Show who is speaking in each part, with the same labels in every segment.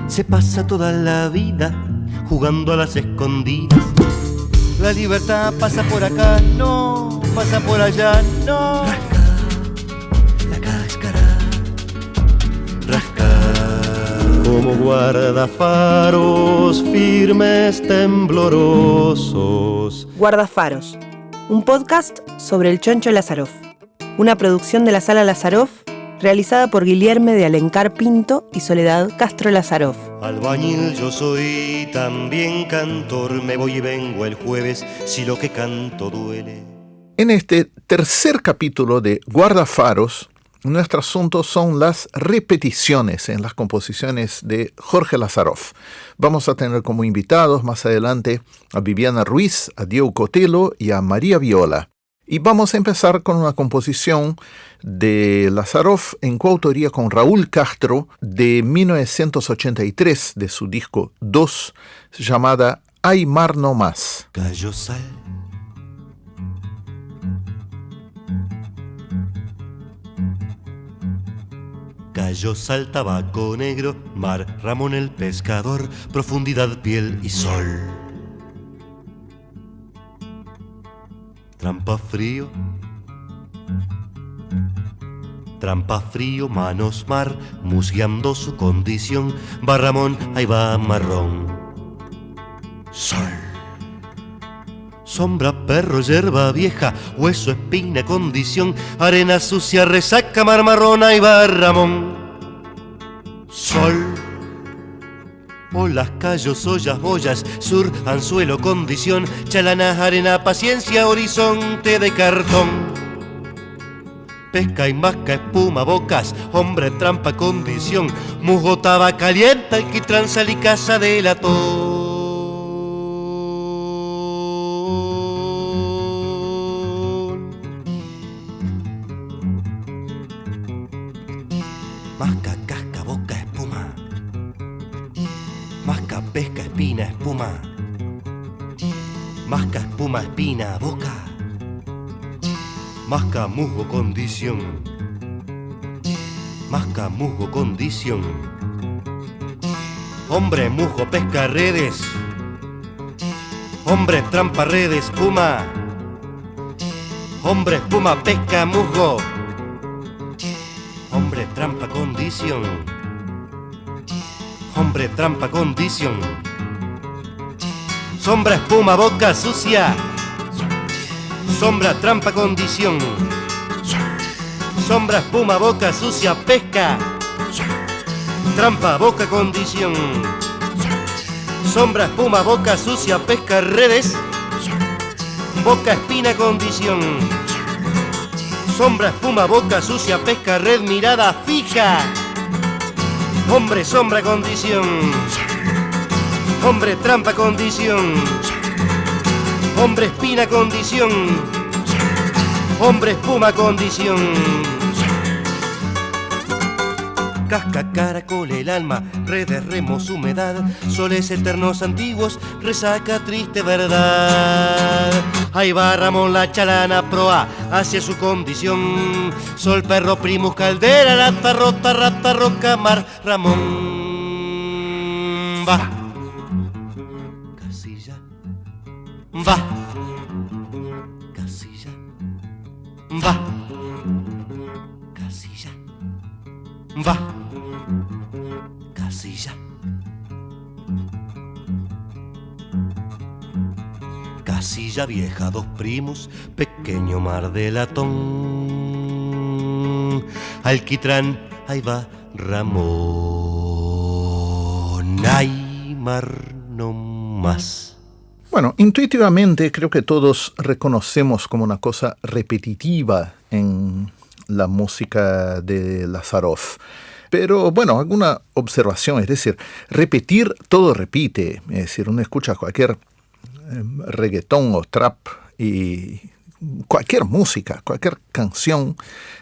Speaker 1: se pasa toda la vida jugando a las escondidas. La libertad pasa por acá, no, pasa por allá, no.
Speaker 2: Rasca la cáscara,
Speaker 1: Rasca como guardafaros firmes, temblorosos.
Speaker 3: Guardafaros, un podcast sobre el Choncho Lazaroff, una producción de la Sala Lazaroff, realizada por Guilherme de Alencar Pinto y Soledad Castro Lazaroff.
Speaker 1: Albañil yo soy, también cantor, me voy y vengo el jueves si lo que canto duele.
Speaker 4: En este tercer capítulo de Guardafaros, nuestro asunto son las repeticiones en las composiciones de Jorge Lazaroff. Vamos a tener como invitados más adelante a Viviana Ruiz, a Diego Cotelo y a María Viola. Y vamos a empezar con una composición de Lazaroff en coautoría con Raúl Castro de 1983 de su disco 2, llamada Hay mar no más.
Speaker 1: Cayó sal, cayó sal, tabaco negro, mar, Ramón el pescador, profundidad, piel y sol. Trampa frío, manos mar, musgueando su condición, va Ramón, ahí va marrón. Sol, sombra, perro, yerba vieja, hueso, espina, condición, arena sucia, resaca, mar marrón, ahí va Ramón. Sol, olas, callos, ollas, boyas, sur, anzuelo, condición, chalana, arena, paciencia, horizonte de cartón. Pesca y masca, espuma, bocas, hombre, trampa, condición, musgo, taba, calienta, alquitrán, sal y casa de latón. Masca, casca, boca, espuma. Masca, pesca, espina, espuma. Masca, espuma, espina, boca. Masca, musgo, condición. Masca, musgo, condición. Hombre, musgo, pesca, redes. Hombre, trampa, redes, espuma. Hombre, espuma, pesca, musgo. Hombre, trampa, condición. Hombre, trampa, condición. Sombra, espuma, boca sucia. Sombra, trampa, condición. Sombra, espuma, boca sucia, pesca. Trampa, boca, condición. Sombra, espuma, boca sucia, pesca, redes. Boca, espina, condición. Sombra, espuma, boca sucia, pesca, red, mirada fija. Hombre, sombra, condición. Hombre, trampa, condición. Hombre, espina, condición. Hombre, espuma, condición. Casca, caracol, el alma, redes, remos, humedad, soles eternos antiguos, resaca, triste verdad. Ahí va Ramón, la chalana, proa, hacia su condición. Sol, perro, primus, caldera, lata, rota, rata, roca, mar, Ramón. Va. Casilla. Va. Casilla. Va. Casilla. Va. Casilla. Casilla vieja, dos primos, pequeño mar de latón. Alquitrán, ahí va Ramón. Ay, mar no más.
Speaker 4: Bueno, intuitivamente creo que todos reconocemos como una cosa repetitiva en la música de Lazaroff. Pero bueno, alguna observación, es decir, repetir todo repite. Es decir, uno escucha cualquier reggaetón o trap y cualquier música, cualquier canción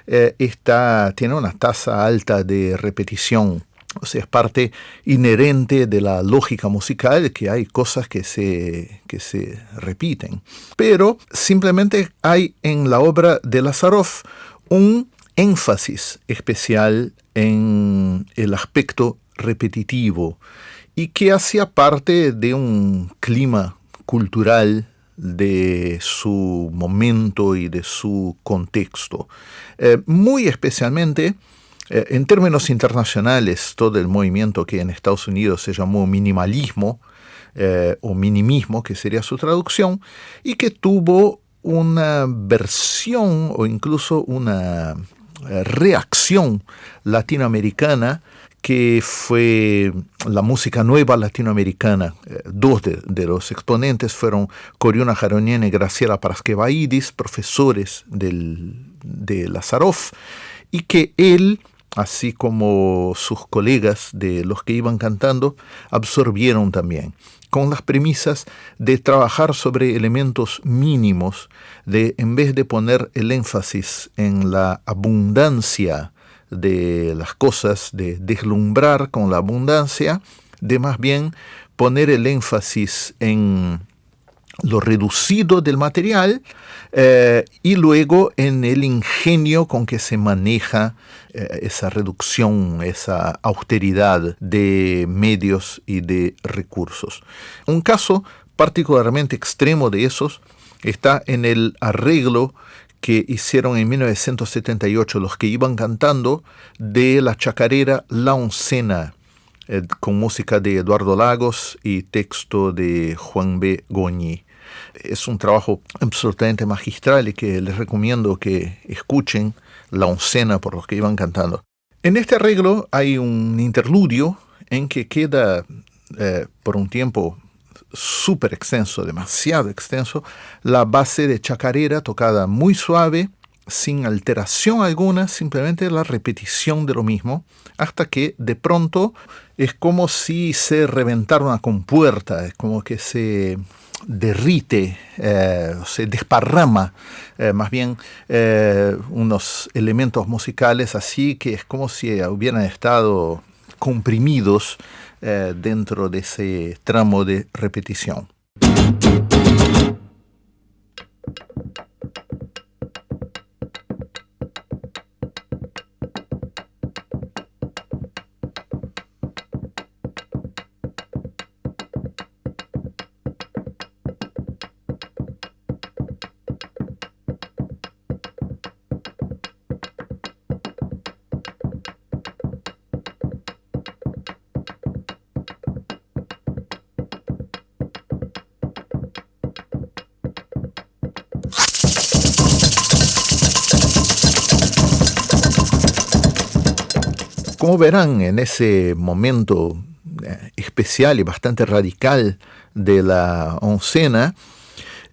Speaker 4: tiene una tasa alta de repetición. O sea, es parte inherente de la lógica musical que hay cosas que se repiten. Pero simplemente hay en la obra de Lazaroff un énfasis especial en el aspecto repetitivo y que hacía parte de un clima cultural de su momento y de su contexto. Muy especialmente, en términos internacionales, todo el movimiento que en Estados Unidos se llamó minimalismo, o minimismo, que sería su traducción, y que tuvo una versión o incluso una reacción latinoamericana que fue la música nueva latinoamericana. Dos de los exponentes fueron Coriuna Jaroniene y Graciela Paraskevaidis, profesores de Lazaroff, y que él, así como sus colegas de los que iban cantando, absorbieron también, con las premisas de trabajar sobre elementos mínimos, de en vez de poner el énfasis en la abundancia de las cosas, de deslumbrar con la abundancia, de más bien poner el énfasis en lo reducido del material y luego en el ingenio con que se maneja esa reducción, esa austeridad de medios y de recursos. Un caso particularmente extremo de esos está en el arreglo que hicieron en 1978 los que iban cantando de la chacarera La Oncena, con música de Eduardo Lagos y texto de Juan B. Goñi. Es un trabajo absolutamente magistral y que les recomiendo que escuchen La Oncena por los que iban cantando. En este arreglo hay un interludio en que queda por un tiempo súper extenso, demasiado extenso, la base de chacarera tocada muy suave, sin alteración alguna, simplemente la repetición de lo mismo, hasta que de pronto es como si se reventara una compuerta, es como que se derrite, se desparrama más bien unos elementos musicales así que es como si hubieran estado comprimidos dentro de ese tramo de repetición. Como verán, en ese momento especial y bastante radical de la oncena,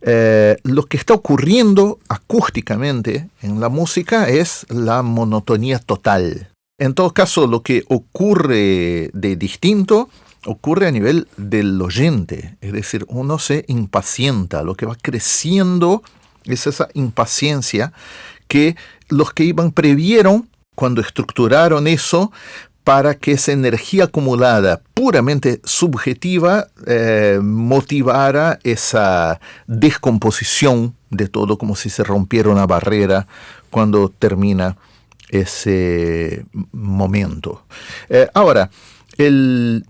Speaker 4: lo que está ocurriendo acústicamente en la música es la monotonía total. En todo caso, lo que ocurre de distinto ocurre a nivel del oyente, es decir, uno se impacienta, lo que va creciendo es esa impaciencia que los que iban previeron cuando estructuraron eso para que esa energía acumulada puramente subjetiva motivara esa descomposición de todo, como si se rompiera una barrera cuando termina ese momento. Ahora, el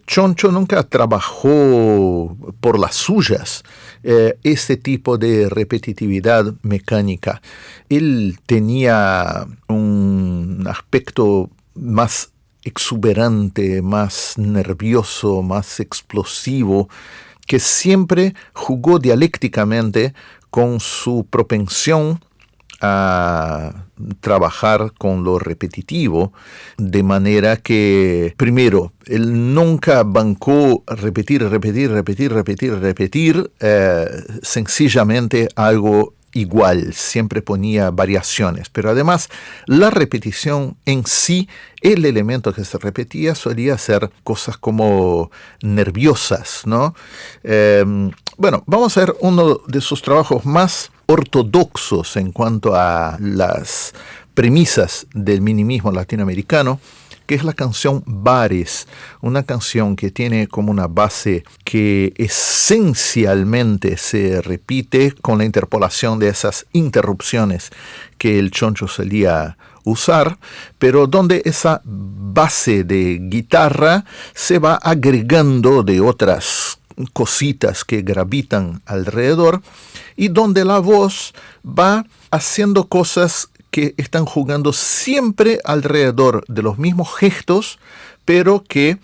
Speaker 4: Choncho nunca trabajó por las suyas este tipo de repetitividad mecánica. Él tenía un aspecto más exuberante, más nervioso, más explosivo, que siempre jugó dialécticamente con su propensión a trabajar con lo repetitivo, de manera que, primero, él nunca bancó repetir sencillamente algo igual, siempre ponía variaciones, pero además la repetición en sí, el elemento que se repetía solía ser cosas como nerviosas, ¿no? Bueno, vamos a ver uno de sus trabajos más ortodoxos en cuanto a las premisas del minimismo latinoamericano, que es la canción Bares, una canción que tiene como una base que esencialmente se repite con la interpolación de esas interrupciones que el Choncho solía usar, pero donde esa base de guitarra se va agregando de otras cositas que gravitan alrededor y donde la voz va haciendo cosas que están jugando siempre alrededor de los mismos gestos, pero que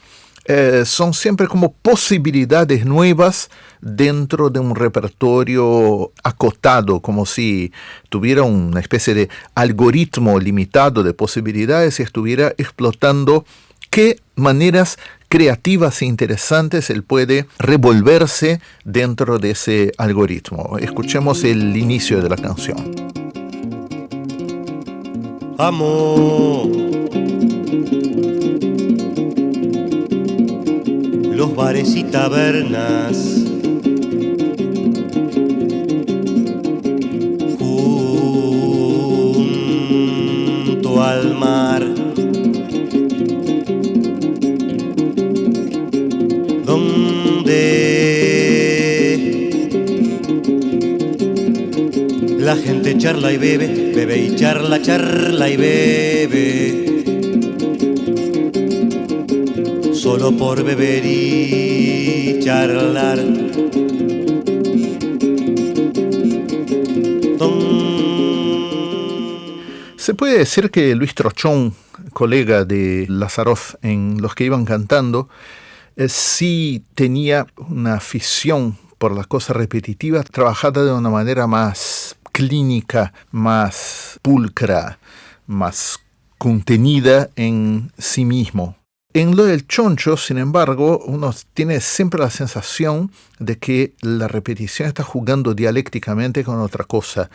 Speaker 4: son siempre como posibilidades nuevas dentro de un repertorio acotado, como si tuviera una especie de algoritmo limitado de posibilidades y estuviera explotando qué maneras creativas e interesantes él puede revolverse dentro de ese algoritmo. Escuchemos el inicio de la canción.
Speaker 1: Amo los bares y tabernas, junto al mar, donde la gente charla y bebe, bebe y charla, charla y bebe, solo por beber y charlar.
Speaker 4: Se puede decir que Luis Trochón, colega de Lazaroff en Los que iban cantando, sí tenía una afición por las cosas repetitivas, trabajada de una manera más clínica, más pulcra, más contenida en sí mismo. En lo del choncho, sin embargo, uno tiene siempre la sensación de que la repetición está jugando dialécticamente con otra cosa,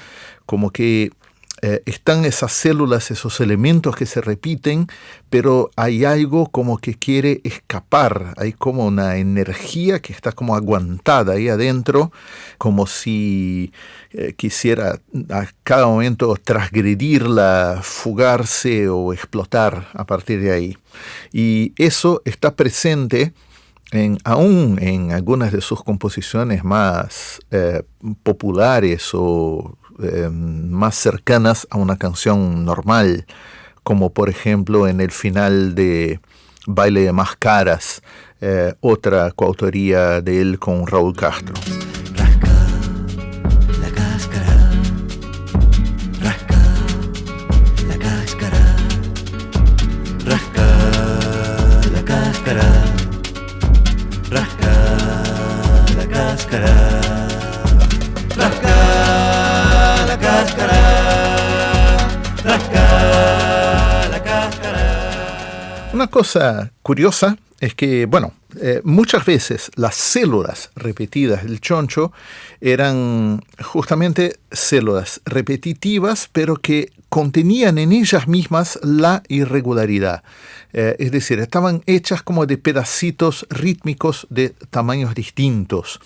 Speaker 4: como que están esas células, esos elementos que se repiten, pero hay algo como que quiere escapar, hay como una energía que está como aguantada ahí adentro, como si quisiera a cada momento transgredirla, fugarse o explotar a partir de ahí. Y eso está presente aún en algunas de sus composiciones más populares o más cercanas a una canción normal, como por ejemplo en el final de Baile de Máscaras, otra coautoría de él con Raúl Castro.
Speaker 2: Rasca la cáscara, rasca la cáscara, rasca la cáscara, rasca la cáscara, rasca la cáscara, rasca la cáscara.
Speaker 4: Una cosa curiosa es que, muchas veces las células repetidas del choncho eran justamente células repetitivas, pero que contenían en ellas mismas la irregularidad. Es decir, estaban hechas como de pedacitos rítmicos de tamaños distintos.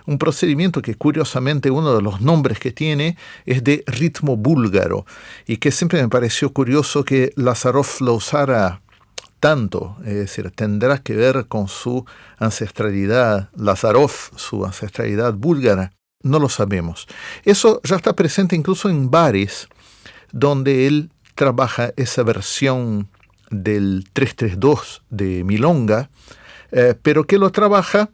Speaker 4: Un procedimiento que curiosamente uno de los nombres que tiene es de ritmo búlgaro y que siempre me pareció curioso que Lazaroff lo usara tanto, es decir, tendrá que ver con su ancestralidad, Lazaroff, su ancestralidad búlgara, no lo sabemos. Eso ya está presente incluso en bares donde él trabaja esa versión del 3-3-2 de Milonga, pero que lo trabaja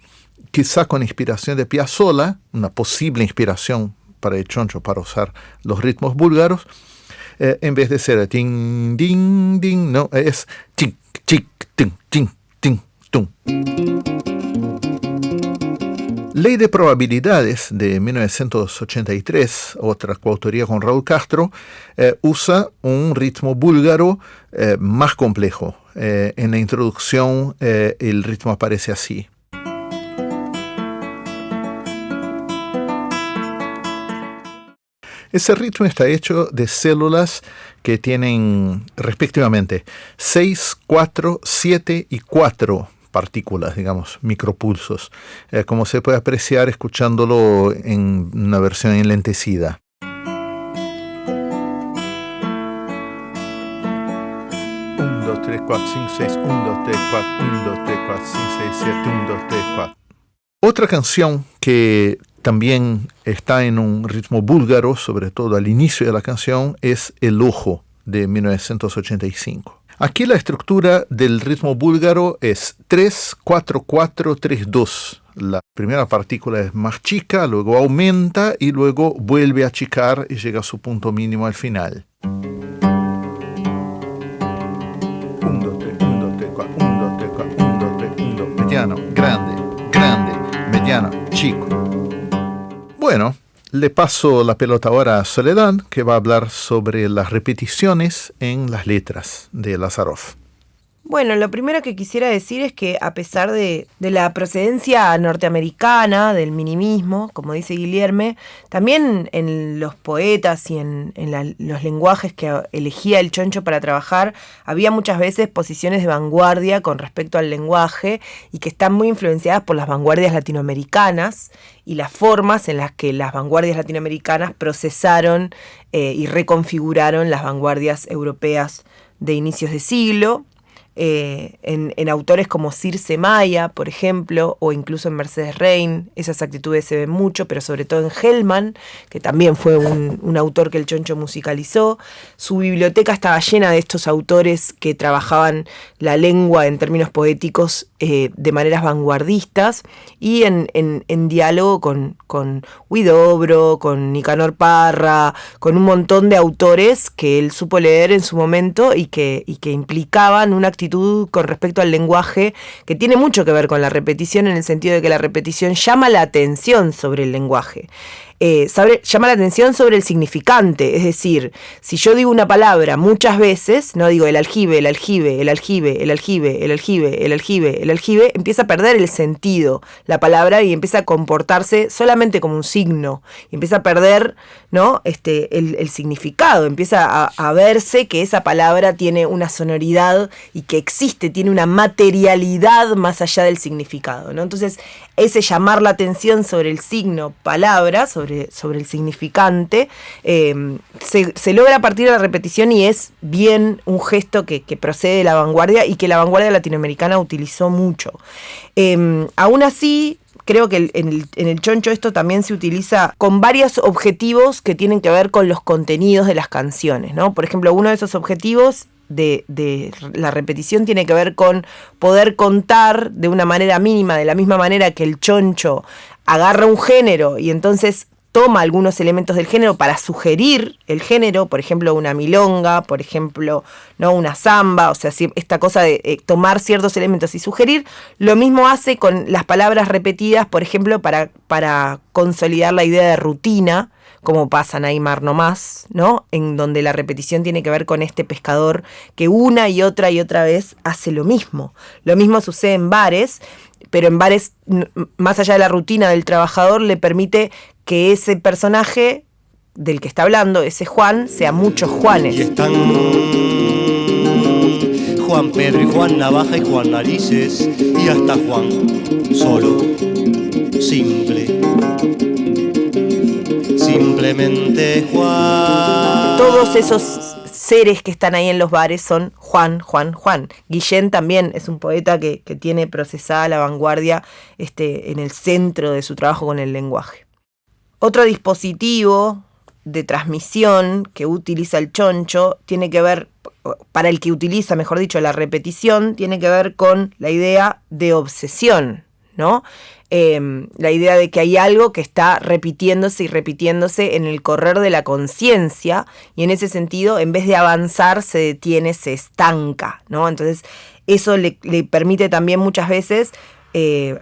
Speaker 4: quizá con inspiración de Piazzolla, una posible inspiración para el choncho para usar los ritmos búlgaros, en vez de ser ting, ding, ding, no, es ching, ching, ting, ting, ting, tum. Ley de probabilidades de 1983, otra coautoría con Raúl Castro, usa un ritmo búlgaro más complejo. En la introducción el ritmo aparece así. Ese ritmo está hecho de células que tienen respectivamente 6, 4, 7 y 4 partículas, digamos, micropulsos, como se puede apreciar escuchándolo en una versión enlentecida. Un, 2, 3, 4, 5, 6, 1, 2, 3, 4, 1, 2, 3, 4, 5, 6, 7, 1, 2, 3, 4. Otra canción que también está en un ritmo búlgaro, sobre todo al inicio de la canción, es El Ojo de 1985. Aquí la estructura del ritmo búlgaro es 3-4-4-3-2. La primera partícula es más chica, luego aumenta y luego vuelve a achicar y llega a su punto mínimo al final. 1, 2, 3, 1, 2, 3, 4, 1, 2, 3, 4, 1, 2, 3, 1, 2, mediano, grande, grande, mediano, chico. Bueno, le paso la pelota ahora a Soledad, que va a hablar sobre las repeticiones en las letras de Lázarov.
Speaker 3: Bueno, lo primero que quisiera decir es que a pesar de la procedencia norteamericana, del minimismo, como dice Guilherme, también en los poetas y en los lenguajes que elegía el Choncho para trabajar, había muchas veces posiciones de vanguardia con respecto al lenguaje y que están muy influenciadas por las vanguardias latinoamericanas y las formas en las que las vanguardias latinoamericanas procesaron y reconfiguraron las vanguardias europeas de inicios de siglo. En autores como Circe Maya, por ejemplo, o incluso en Mercedes Rein, esas actitudes se ven mucho, pero sobre todo en Hellman, que también fue un autor que el Choncho musicalizó. Su biblioteca estaba llena de estos autores que trabajaban la lengua en términos poéticos de maneras vanguardistas y en diálogo con Huidobro, con Nicanor Parra, con un montón de autores que él supo leer en su momento y que implicaban una actitud con respecto al lenguaje que tiene mucho que ver con la repetición, en el sentido de que la repetición llama la atención sobre el lenguaje. Llama la atención sobre el significante, es decir, si yo digo una palabra muchas veces, no digo el aljibe, el aljibe, el aljibe, el aljibe, el aljibe, el aljibe, el aljibe, empieza a perder el sentido la palabra y empieza a comportarse solamente como un signo, y empieza a perder, ¿no? el significado, empieza a verse que esa palabra tiene una sonoridad y que existe, tiene una materialidad más allá del significado, ¿no? Entonces, ese llamar la atención sobre el signo palabra, sobre el significante, se logra a partir de la repetición y es bien un gesto que procede de la vanguardia y que la vanguardia latinoamericana utilizó mucho. Aún así, creo que en el Choncho esto también se utiliza con varios objetivos que tienen que ver con los contenidos de las canciones, ¿no? Por ejemplo, uno de esos objetivos de la repetición tiene que ver con poder contar de una manera mínima, de la misma manera que el Choncho agarra un género y entonces toma algunos elementos del género para sugerir el género, por ejemplo una milonga, por ejemplo, ¿no? Una samba, o sea, esta cosa de tomar ciertos elementos y sugerir. Lo mismo hace con las palabras repetidas, por ejemplo, para consolidar la idea de rutina, como pasa en Aymar No Más, ¿no? En donde la repetición tiene que ver con este pescador que una y otra vez hace lo mismo. Lo mismo sucede en bares, pero en bares, más allá de la rutina del trabajador, le permite que ese personaje del que está hablando, ese Juan, sea muchos Juanes.
Speaker 1: Y están Juan Pedro y Juan Navaja y Juan Narices y hasta Juan solo, simple. Simplemente Juan.
Speaker 3: Todos esos seres que están ahí en los bares son Juan, Juan, Juan. Guillén también es un poeta que tiene procesada la vanguardia en el centro de su trabajo con el lenguaje. Otro dispositivo de transmisión que utiliza el Choncho tiene que ver, para el que utiliza, mejor dicho, la repetición, tiene que ver con la idea de obsesión, ¿no? La idea de que hay algo que está repitiéndose y repitiéndose en el correr de la conciencia, y en ese sentido, en vez de avanzar, se detiene, se estanca, ¿no? Entonces, eso le permite también muchas veces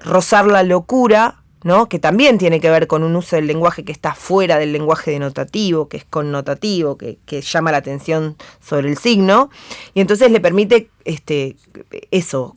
Speaker 3: rozar la locura, ¿no? Que también tiene que ver con un uso del lenguaje que está fuera del lenguaje denotativo, que es connotativo, que llama la atención sobre el signo, y entonces le permite eso,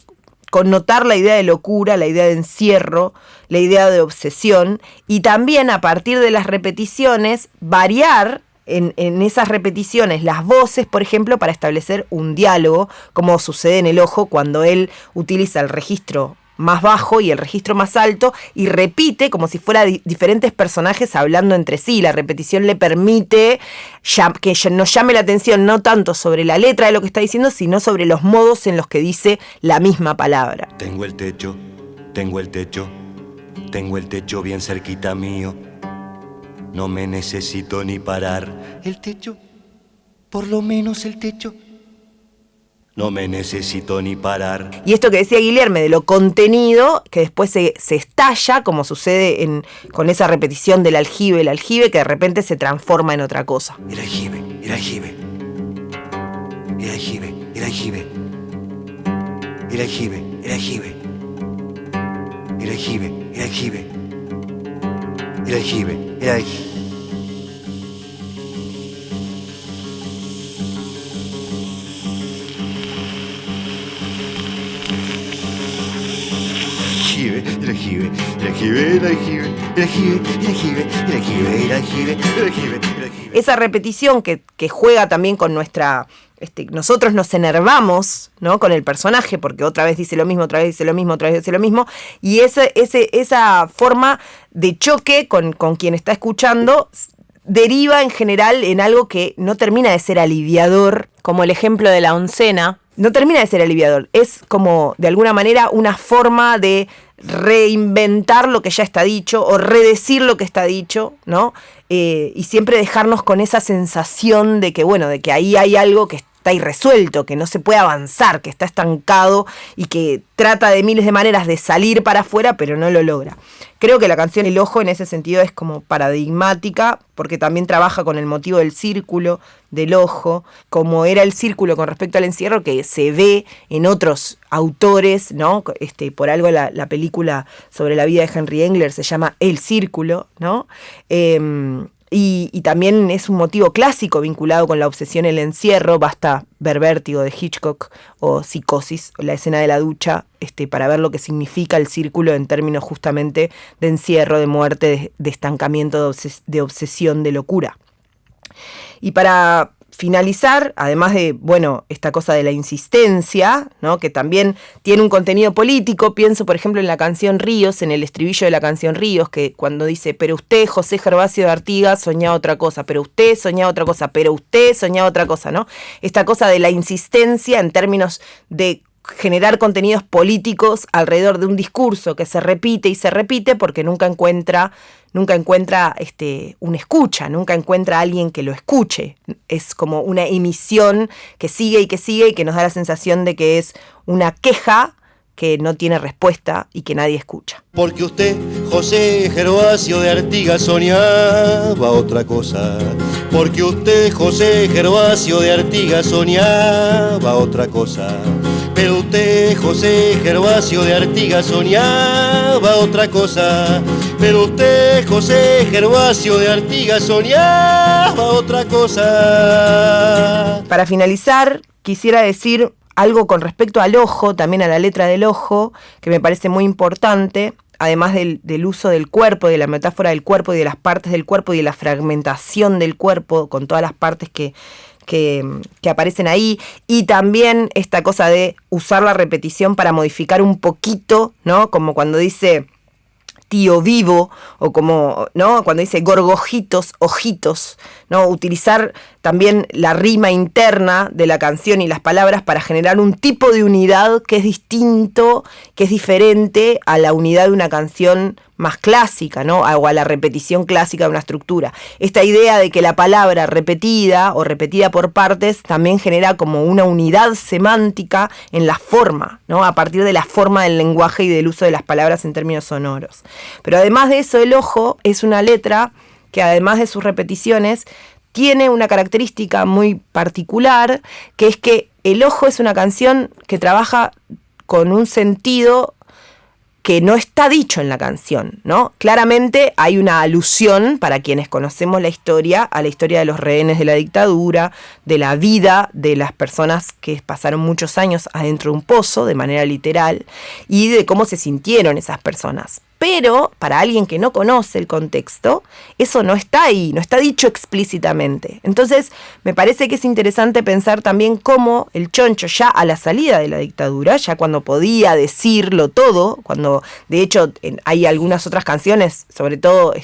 Speaker 3: connotar la idea de locura, la idea de encierro, la idea de obsesión, y también a partir de las repeticiones variar en esas repeticiones las voces, por ejemplo, para establecer un diálogo, como sucede en El Ojo cuando él utiliza el registro más bajo y el registro más alto y repite como si fuera diferentes personajes hablando entre sí. La repetición le permite que nos llame la atención no tanto sobre la letra de lo que está diciendo, sino sobre los modos en los que dice la misma palabra.
Speaker 2: Tengo el techo, tengo el techo, tengo el techo bien cerquita mío. No me necesito ni parar. El techo por lo menos el techo. No me necesito ni parar.
Speaker 3: Y esto que decía Guillermo de lo contenido, que después se estalla, como sucede con esa repetición del aljibe, que de repente se transforma en otra cosa.
Speaker 2: El aljibe, el aljibe. El aljibe, el aljibe. El aljibe, el aljibe. El aljibe, el aljibe. El aljibe, el aljibe. El aljibe, el aljibe, el aljibe, el aljibe, el aljibe, el aljibe, el aljibe, el aljibe, el aljibe.
Speaker 3: Esa repetición que juega también con nuestra... nosotros nos enervamos, ¿no?, con el personaje, porque otra vez dice lo mismo, otra vez dice lo mismo, otra vez dice lo mismo, y esa forma de choque con quien está escuchando deriva en general en algo que no termina de ser aliviador, como el ejemplo de la oncena. No termina de ser aliviador, es como de alguna manera una forma de reinventar lo que ya está dicho o redecir lo que está dicho, ¿no? Y siempre dejarnos con esa sensación de que, bueno, de que ahí hay algo que está irresuelto, que no se puede avanzar, que está estancado y que trata de miles de maneras de salir para afuera, pero no lo logra. Creo que la canción El Ojo en ese sentido es como paradigmática, porque también trabaja con el motivo del círculo, del ojo, como era el círculo con respecto al encierro, que se ve en otros autores, ¿no? Por algo la película sobre la vida de Henry Engler se llama El Círculo, ¿no? Y también es un motivo clásico vinculado con la obsesión el encierro. Basta ver Vértigo de Hitchcock o Psicosis, la escena de la ducha, para ver lo que significa el círculo en términos justamente de encierro, de muerte, de estancamiento, de obsesión, de locura. Y para finalizar, además de, bueno, esta cosa de la insistencia, ¿no?, que también tiene un contenido político, pienso por ejemplo en la canción Ríos, en el estribillo de la canción Ríos, que cuando dice, pero usted, José Gervasio de Artigas, soñaba otra cosa, pero usted soñaba otra cosa, pero usted soñaba otra cosa, ¿no? Esta cosa de la insistencia en términos de generar contenidos políticos alrededor de un discurso que se repite y se repite porque nunca encuentra una escucha, nunca encuentra a alguien que lo escuche. Es como una emisión que sigue y que nos da la sensación de que es una queja que no tiene respuesta y que nadie escucha.
Speaker 1: Porque usted, José Gervasio de Artigas, soñaba otra cosa. Porque usted, José Gervasio de Artigas, soñaba otra cosa. Pero usted, José Gervasio de Artigas, soñaba otra cosa. Pero usted, José Gervasio de Artigas, soñaba otra cosa.
Speaker 3: Para finalizar, quisiera decir algo con respecto al ojo, también a la letra del ojo, que me parece muy importante, además del uso del cuerpo, de la metáfora del cuerpo y de las partes del cuerpo y de la fragmentación del cuerpo con todas las partes que aparecen ahí, y también esta cosa de usar la repetición para modificar un poquito, ¿no? Como cuando dice tío vivo, o como, ¿no?, cuando dice gorgojitos, ojitos, ¿no? Utilizar también la rima interna de la canción y las palabras para generar un tipo de unidad que es distinto, que es diferente a la unidad de una canción más clásica, ¿no?, o a la repetición clásica de una estructura. Esta idea de que la palabra repetida o repetida por partes también genera como una unidad semántica en la forma, ¿no?, a partir de la forma del lenguaje y del uso de las palabras en términos sonoros. Pero además de eso, El Ojo es una letra que, además de sus repeticiones, tiene una característica muy particular, que es que El Ojo es una canción que trabaja con un sentido que no está dicho en la canción, ¿no? Claramente hay una alusión, para quienes conocemos la historia, a la historia de los rehenes de la dictadura, de la vida de las personas que pasaron muchos años adentro de un pozo, de manera literal, y de cómo se sintieron esas personas. Pero para alguien que no conoce el contexto, eso no está ahí, no está dicho explícitamente. Entonces, me parece que es interesante pensar también cómo el Choncho, ya a la salida de la dictadura, ya cuando podía decirlo todo, cuando de hecho hay algunas otras canciones, sobre todo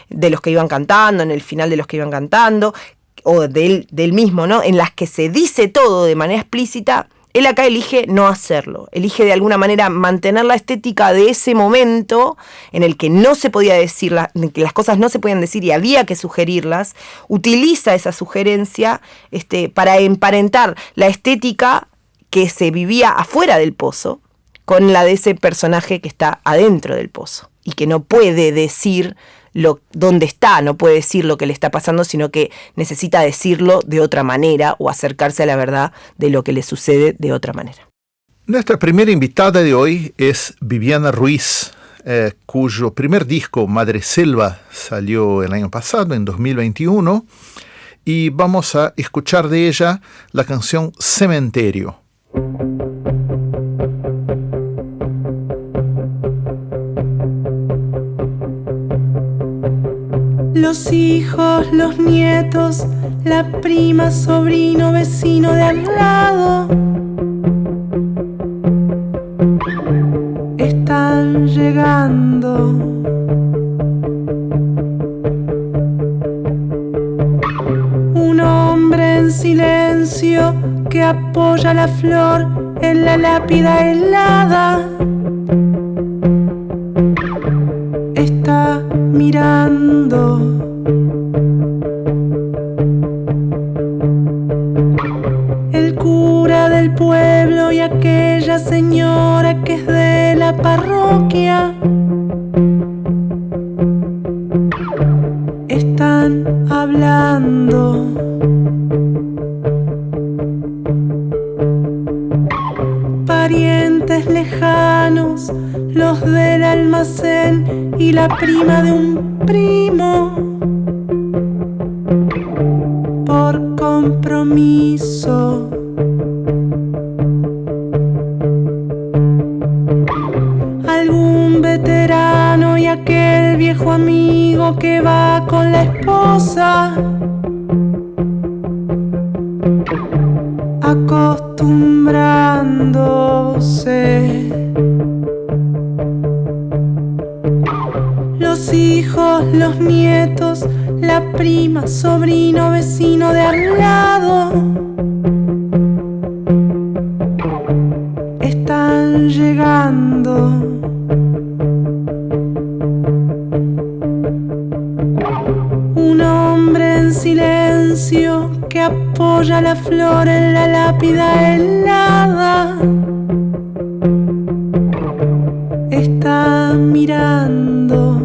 Speaker 3: de los que iban cantando, en el final de los que iban cantando, o del mismo, ¿no?, en las que se dice todo de manera explícita, él acá elige no hacerlo, elige de alguna manera mantener la estética de ese momento en el que no se podía decir, que las cosas no se podían decir y había que sugerirlas, utiliza esa sugerencia para emparentar la estética que se vivía afuera del pozo con la de ese personaje que está adentro del pozo y que no puede decir dónde está, no puede decir lo que le está pasando, sino que necesita decirlo de otra manera o acercarse a la verdad de lo que le sucede de otra manera.
Speaker 4: Nuestra primera invitada de hoy es Viviana Ruiz, cuyo primer disco, Madre Selva, salió el año pasado, en 2021, y vamos a escuchar de ella la canción Cementerio.
Speaker 5: Los hijos, los nietos, la prima, sobrino, vecino de al lado están llegando. Un hombre en silencio que apoya la flor en la lápida helada está mirando. El cura del pueblo y aquella señora que es de la parroquia están hablando. Parientes lejanos, los del almacén y la prima de un primo, por compromiso. Algún veterano y aquel viejo amigo que va con la esposa, acostumbrándose. Los hijos, los nietos, la prima, sobrino, vecino de al lado están llegando. Un hombre en silencio que apoya la flor en la lápida helada está mirando.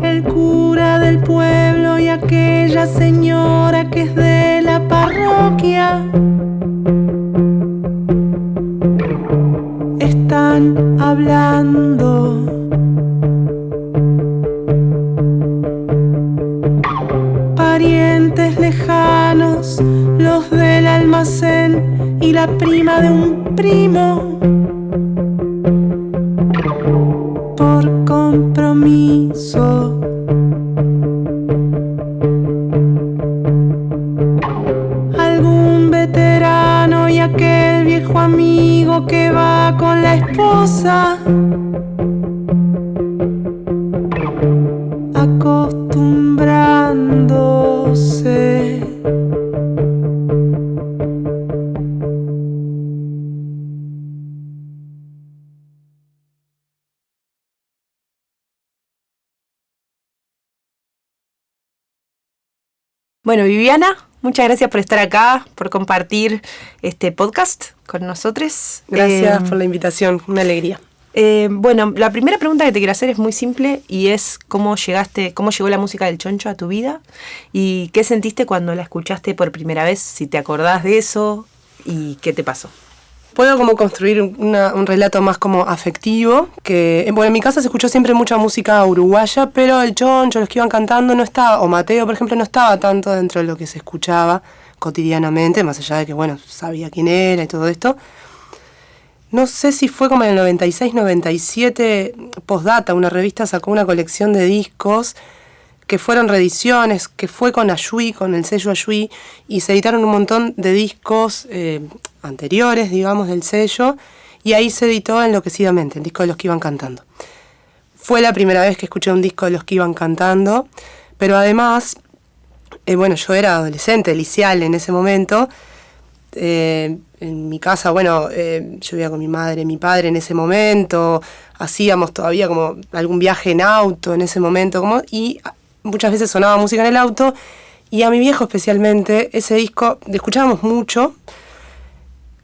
Speaker 5: El cura del pueblo y aquella señora que es de la parroquia están hablando. Parientes lejanos, los del almacén y la prima de un primo, por compromiso. Algún veterano y aquel viejo amigo que va con la esposa, acostumbrándose.
Speaker 3: Bueno, Viviana, muchas gracias por estar acá, por compartir este podcast con nosotros.
Speaker 5: Gracias por la invitación, una alegría.
Speaker 3: Bueno, la primera pregunta que te quiero hacer es muy simple y es cómo llegó la música del Choncho a tu vida y qué sentiste cuando la escuchaste por primera vez, si te acordás de eso y qué te pasó.
Speaker 5: Puedo como construir un relato más como afectivo, que bueno, en mi casa se escuchó siempre mucha música uruguaya, pero el Choncho, los que iban cantando no estaba, o Mateo por ejemplo no estaba tanto dentro de lo que se escuchaba cotidianamente, más allá de que bueno, sabía quién era y todo esto. No sé si fue como en el 96, 97, Postdata, una revista sacó una colección de discos que fueron reediciones, que fue con Ayui, con el sello Ayui, y se editaron un montón de discos anteriores, digamos, del sello, y ahí se editó Enloquecidamente, el disco de los que iban cantando. Fue la primera vez que escuché un disco de los que iban cantando, pero además Bueno, yo era adolescente, liceal en ese momento. En mi casa, bueno, yo vivía con mi madre, mi padre en ese momento. Hacíamos todavía como algún viaje en auto en ese momento, y muchas veces sonaba música en el auto. Y a mi viejo especialmente, ese disco, escuchábamos mucho.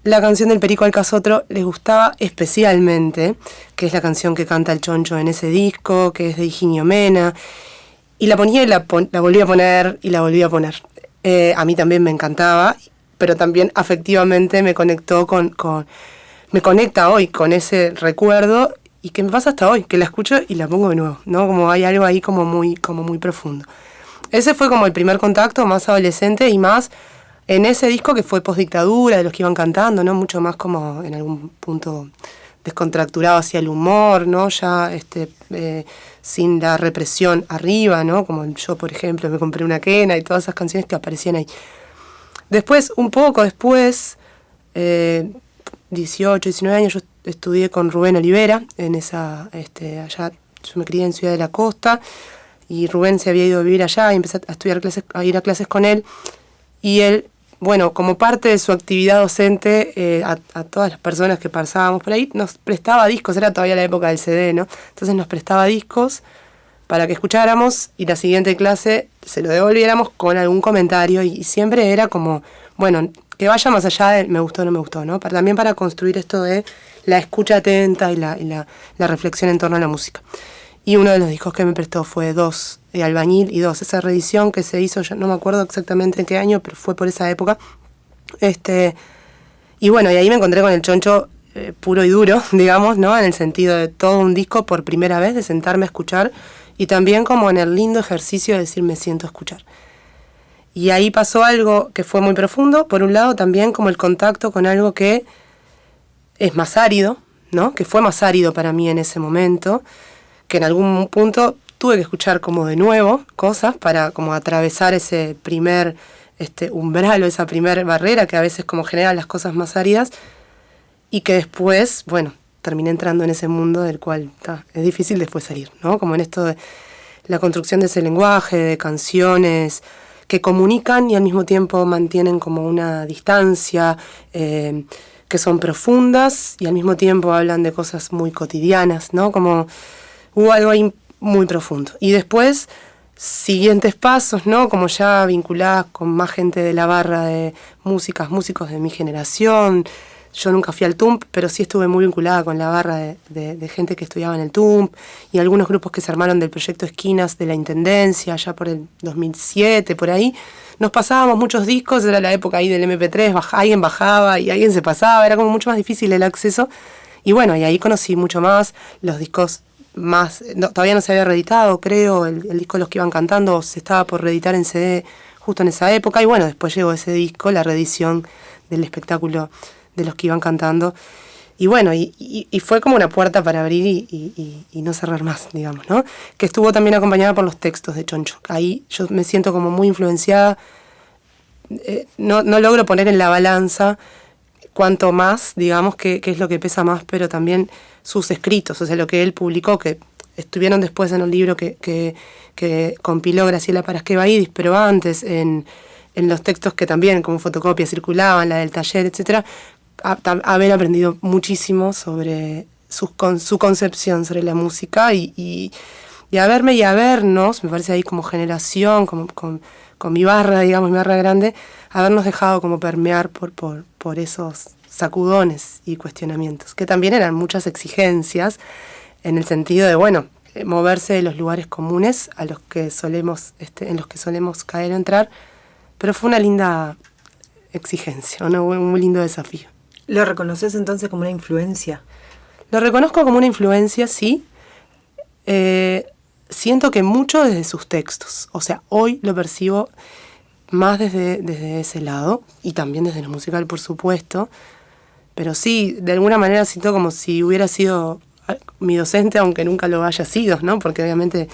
Speaker 5: La canción del Perico Alcazotro les gustaba especialmente, que es la canción que canta el Choncho en ese disco, que es de Higinio Mena. Y la ponía y la volvía a poner y la volvía a poner. A mí también me encantaba, pero también afectivamente me conectó me conecta hoy con ese recuerdo, y que me pasa hasta hoy, que la escucho y la pongo de nuevo, ¿no? Como hay algo ahí como muy profundo. Ese fue como el primer contacto más adolescente y más en ese disco que fue postdictadura, de los que iban cantando, ¿no? Mucho más como en algún punto descontracturado hacia el humor, ¿no? Ya sin la represión arriba, ¿no? Como yo, por ejemplo, me compré una quena y todas esas canciones que aparecían ahí. Después, un poco después, 18, 19 años, yo estudié con Rubén Olivera, allá yo me crié en Ciudad de la Costa, y Rubén se había ido a vivir allá y empecé a ir a clases con él, y él, bueno, como parte de su actividad docente, a todas las personas que pasábamos por ahí, nos prestaba discos, era todavía la época del CD, ¿no? Entonces nos prestaba discos para que escucháramos, y la siguiente clase se lo devolviéramos con algún comentario, y siempre era como, bueno, que vaya más allá de me gustó o no me gustó, ¿no? También para construir esto de la escucha atenta y la reflexión en torno a la música. Y uno de los discos que me prestó fue 2, Albañil y 2, esa reedición que se hizo, yo no me acuerdo exactamente en qué año, pero fue por esa época. Y bueno, y ahí me encontré con el Choncho puro y duro, digamos, ¿no? En el sentido de todo un disco por primera vez, de sentarme a escuchar, y también como en el lindo ejercicio de decir me siento a escuchar. Y ahí pasó algo que fue muy profundo, por un lado también como el contacto con algo que es más árido, ¿no? Que fue más árido para mí en ese momento, que en algún punto tuve que escuchar como de nuevo cosas para como atravesar ese primer umbral o esa primer barrera que a veces como genera las cosas más áridas, y que después, bueno, terminé entrando en ese mundo del cual es difícil después salir, ¿no? Como en esto de la construcción de ese lenguaje, de canciones que comunican y al mismo tiempo mantienen como una distancia, que son profundas y al mismo tiempo hablan de cosas muy cotidianas, ¿no? Como hubo algo ahí muy profundo. Y después, siguientes pasos, ¿no? Como ya vinculadas con más gente de la barra de músicos de mi generación. Yo nunca fui al TUMP, pero sí estuve muy vinculada con la barra de gente que estudiaba en el TUMP, y algunos grupos que se armaron del proyecto Esquinas de la Intendencia, ya por el 2007, por ahí. Nos pasábamos muchos discos, era la época ahí del MP3, alguien bajaba y alguien se pasaba, era como mucho más difícil el acceso. Y bueno, y ahí conocí mucho más los discos más, todavía no se había reeditado, creo, el disco de los que iban cantando se estaba por reeditar en CD justo en esa época, y bueno, después llegó ese disco, la reedición del espectáculo de los que iban cantando, y bueno, y fue como una puerta para abrir y no cerrar más, digamos, ¿no? Que estuvo también acompañada por los textos de Choncho. Ahí yo me siento como muy influenciada, no logro poner en la balanza cuanto más, digamos, que es lo que pesa más, pero también sus escritos, o sea, lo que él publicó, que estuvieron después en un libro que compiló Graciela Parasquevaidis, pero antes en los textos que también como fotocopia circulaban, la del taller, etcétera, haber aprendido muchísimo sobre su concepción sobre la música, y a verme y a vernos, me parece ahí como generación, como con mi barra, digamos, mi barra grande, habernos dejado como permear por esos sacudones y cuestionamientos, que también eran muchas exigencias en el sentido de, bueno, moverse de los lugares comunes a los que solemos, en los que solemos caer o entrar, pero fue una linda exigencia, un muy lindo desafío.
Speaker 3: ¿Lo reconoces entonces como una influencia?
Speaker 5: Lo reconozco como una influencia, sí. Siento que mucho desde sus textos, o sea, hoy lo percibo más desde ese lado, y también desde lo musical, por supuesto, pero sí, de alguna manera siento como si hubiera sido mi docente, aunque nunca lo haya sido, ¿no? Porque obviamente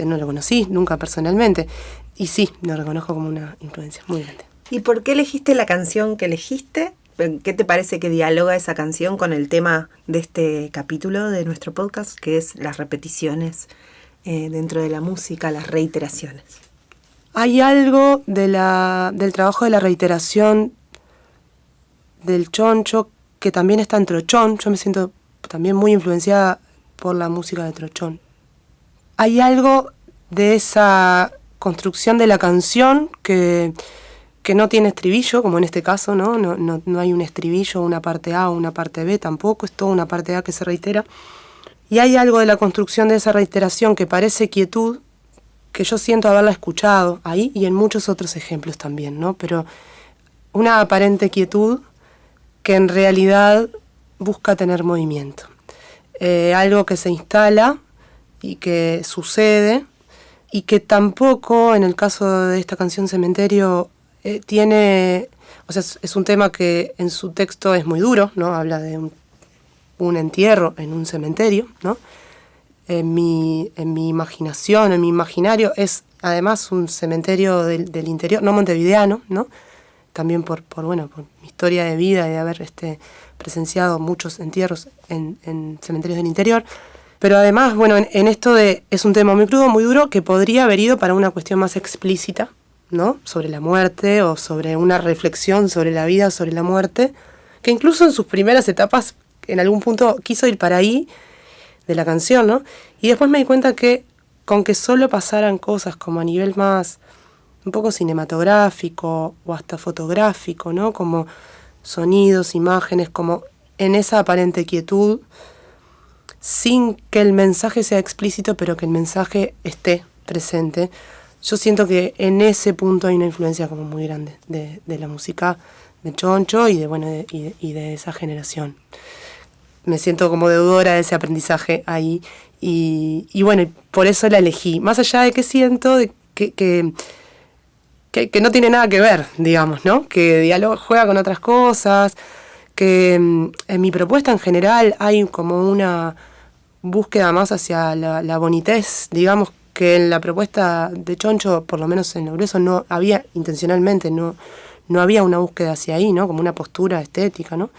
Speaker 5: no lo conocí nunca personalmente, y sí, lo reconozco como una influencia muy grande.
Speaker 3: ¿Y por qué elegiste la canción que elegiste? ¿Qué te parece que dialoga esa canción con el tema de este capítulo de nuestro podcast, que es las repeticiones dentro de la música, las reiteraciones?
Speaker 5: hay algo del trabajo de la reiteración del choncho que también está en Trochón. Yo me siento también muy influenciada por la música de Trochón. Hay algo de esa construcción de la canción que no tiene estribillo, como en este caso, ¿no? No hay un estribillo, una parte A o una parte B tampoco, es toda una parte A que se reitera. Y hay algo de la construcción de esa reiteración que parece quietud, que yo siento haberla escuchado ahí y en muchos otros ejemplos también, ¿no? Pero una aparente quietud que en realidad busca tener movimiento. Algo que se instala y que sucede, y que tampoco, en el caso de esta canción Cementerio, tiene, o sea, es un tema que en su texto es muy duro, ¿no? Habla de un entierro en un cementerio, ¿no? En mi imaginación, en mi imaginario, es además un cementerio del interior, no montevideano, ¿no? También por mi historia de vida y de haber presenciado muchos entierros en cementerios del interior. Pero además, bueno, en esto es un tema muy crudo, muy duro, que podría haber ido para una cuestión más explícita, ¿no? Sobre la muerte o sobre una reflexión sobre la vida, sobre la muerte, que incluso en sus primeras etapas, en algún punto quiso ir para ahí de la canción, ¿no? Y después me di cuenta que con que solo pasaran cosas como a nivel más un poco cinematográfico o hasta fotográfico, ¿no? Como sonidos, imágenes, como en esa aparente quietud, sin que el mensaje sea explícito, pero que el mensaje esté presente. Yo siento que en ese punto hay una influencia como muy grande de la música de Choncho y de esa generación. Me siento como deudora de ese aprendizaje ahí y bueno, por eso la elegí. Más allá de que siento que no tiene nada que ver, digamos, ¿no? Que diálogo juega con otras cosas, que en mi propuesta en general hay como una búsqueda más hacia la bonitez, digamos, que en la propuesta de Choncho, por lo menos en Lo Grueso, no había intencionalmente, no había una búsqueda hacia ahí, ¿no? Como una postura estética, ¿no?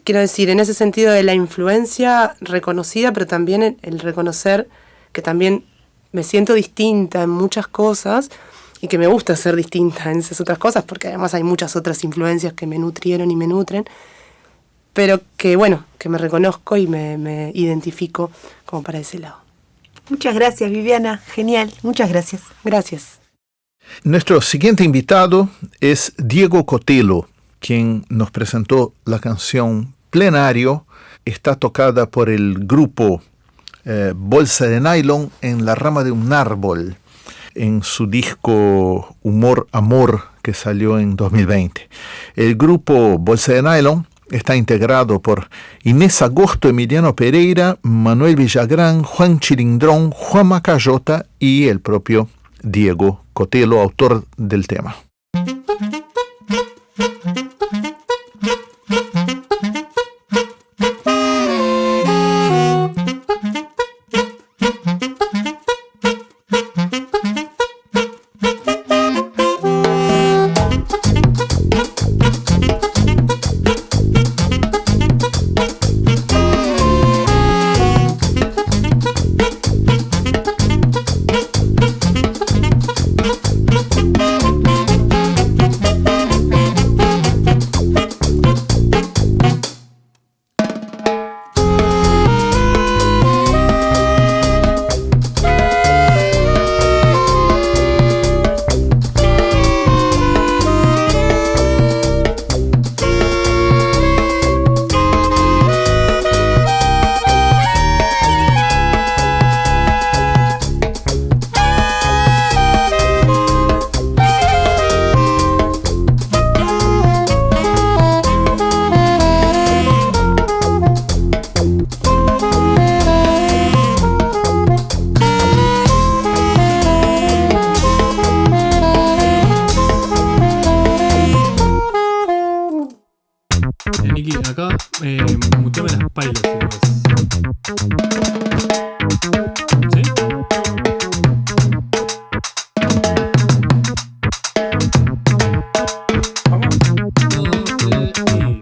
Speaker 5: Quiero decir, en ese sentido de la influencia reconocida, pero también el reconocer que también me siento distinta en muchas cosas y que me gusta ser distinta en esas otras cosas, porque además hay muchas otras influencias que me nutrieron y me nutren, pero que bueno, que me reconozco y me identifico como para ese lado.
Speaker 3: Muchas gracias, Viviana. Genial. Muchas gracias.
Speaker 5: Gracias.
Speaker 4: Nuestro siguiente invitado es Diego Cotelo, quien nos presentó la canción Plenario. Está tocada por el grupo Bolsa de Nylon en La Rama de un Árbol, en su disco Humor Amor, que salió en 2020. El grupo Bolsa de Nylon está integrado por Inés Agosto, Emiliano Pereira, Manuel Villagrán, Juan Chilindrón, Juan Macayota y el propio Diego Cotelo, autor del tema.
Speaker 6: Niki, acá muteame las pailas. ¿Sí? Vamos. 2, 3 y...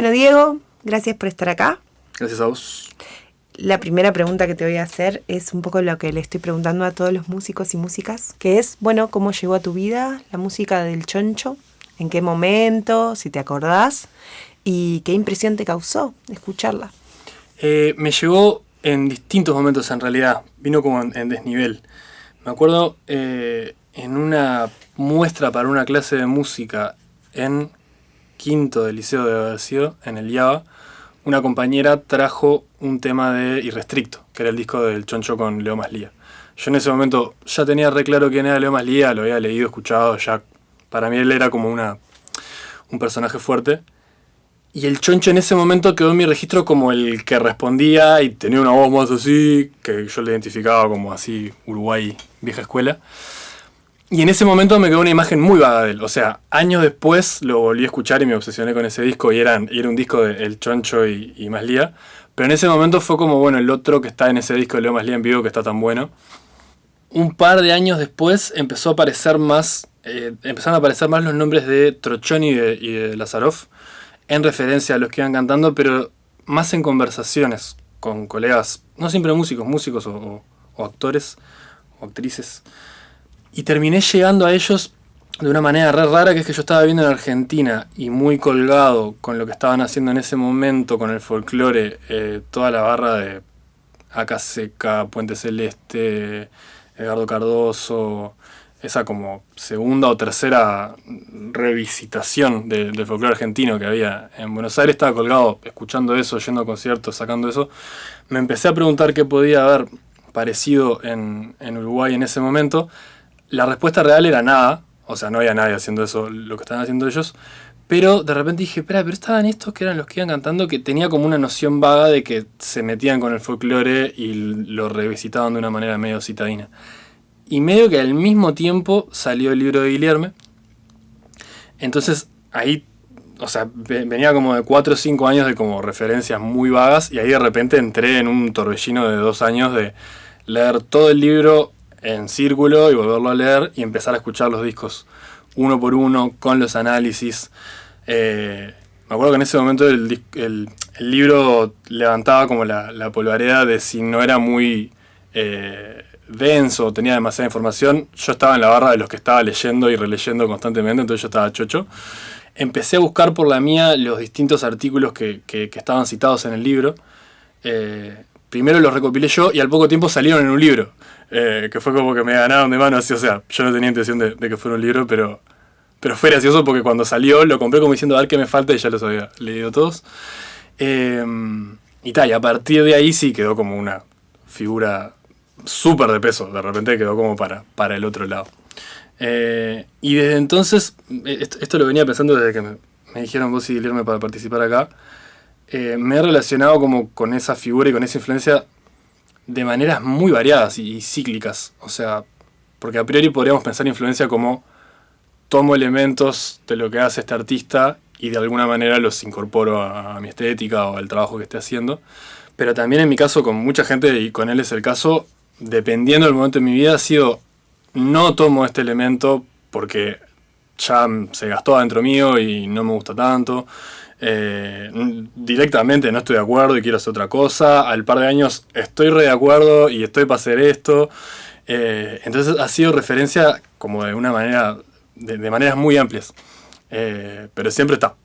Speaker 3: Bueno, Diego, gracias por estar acá.
Speaker 6: Gracias a vos.
Speaker 3: La primera pregunta que te voy a hacer es un poco lo que le estoy preguntando a todos los músicos y músicas, que es, bueno, ¿cómo llegó a tu vida la música del Choncho? ¿En qué momento? Si te acordás. ¿Y qué impresión te causó escucharla?
Speaker 6: Me llegó en distintos momentos en realidad. Vino como en desnivel. Me acuerdo en una muestra para una clase de música en quinto del liceo de haber sido, en el IABA, una compañera trajo un tema de Irrestricto, que era el disco del Choncho con Leo Maslía. Yo en ese momento ya tenía re claro quién era Leo Maslía, lo había leído, escuchado, ya para mí él era como un personaje fuerte. Y el Choncho en ese momento quedó en mi registro como el que respondía y tenía una voz más así, que yo le identificaba como así, Uruguay, vieja escuela. Y en ese momento me quedó una imagen muy vaga de él. O sea, años después lo volví a escuchar y me obsesioné con ese disco. Y era un disco de El Choncho y Maslía. Pero en ese momento fue como, bueno, el otro que está en ese disco de Leo Maslía en vivo, que está tan bueno. Un par de años después empezaron a aparecer más los nombres de Trochón y de Lazaroff, en referencia a los que iban cantando, pero más en conversaciones con colegas, no siempre músicos o actores o actrices. Y terminé llegando a ellos de una manera re rara, que es que yo estaba viviendo en Argentina y muy colgado con lo que estaban haciendo en ese momento, con el folclore, toda la barra de Aca Seca, Puente Celeste, Edgardo Cardoso, esa como segunda o tercera revisitación del folclore argentino que había en Buenos Aires. Estaba colgado escuchando eso, yendo a conciertos, sacando eso. Me empecé a preguntar qué podía haber parecido en Uruguay en ese momento. La respuesta real era nada, o sea, no había nadie haciendo eso, lo que estaban haciendo ellos, pero de repente dije, pero estaban estos que eran los que iban cantando, que tenía como una noción vaga de que se metían con el folclore y lo revisitaban de una manera medio citadina. Y medio que al mismo tiempo salió el libro de Guilherme, entonces ahí, o sea, venía como de 4 o 5 años de como referencias muy vagas, y ahí de repente entré en un torbellino de 2 años de leer todo el libro en círculo y volverlo a leer y empezar a escuchar los discos uno por uno con los análisis. Me acuerdo que en ese momento el libro levantaba como la polvareda de si no era muy denso o tenía demasiada información. Yo estaba en la barra de los que estaba leyendo y releyendo constantemente, entonces yo estaba chocho. Empecé a buscar por la mía los distintos artículos que estaban citados en el libro. Primero los recopilé yo y al poco tiempo salieron en un libro. Que fue como que me ganaron de mano así, o sea, yo no tenía intención de que fuera un libro, pero fue gracioso porque cuando salió lo compré como diciendo a ver qué me falta y ya los había leído todos. Y a partir de ahí sí quedó como una figura súper de peso, de repente quedó como para el otro lado. Y desde entonces, esto lo venía pensando desde que me dijeron vos y Guilherme para participar acá, me he relacionado como con esa figura y con esa influencia de maneras muy variadas y cíclicas. O sea, porque a priori podríamos pensar influencia como tomo elementos de lo que hace este artista y de alguna manera los incorporo a mi estética o al trabajo que esté haciendo. Pero también en mi caso, con mucha gente, y con él es el caso, dependiendo del momento de mi vida, ha sido no tomo este elemento porque ya se gastó adentro mío y no me gusta tanto. Directamente no estoy de acuerdo y quiero hacer otra cosa. Al par de años estoy re de acuerdo y estoy para hacer esto. Entonces ha sido referencia como de una manera, de maneras muy amplias. Pero siempre está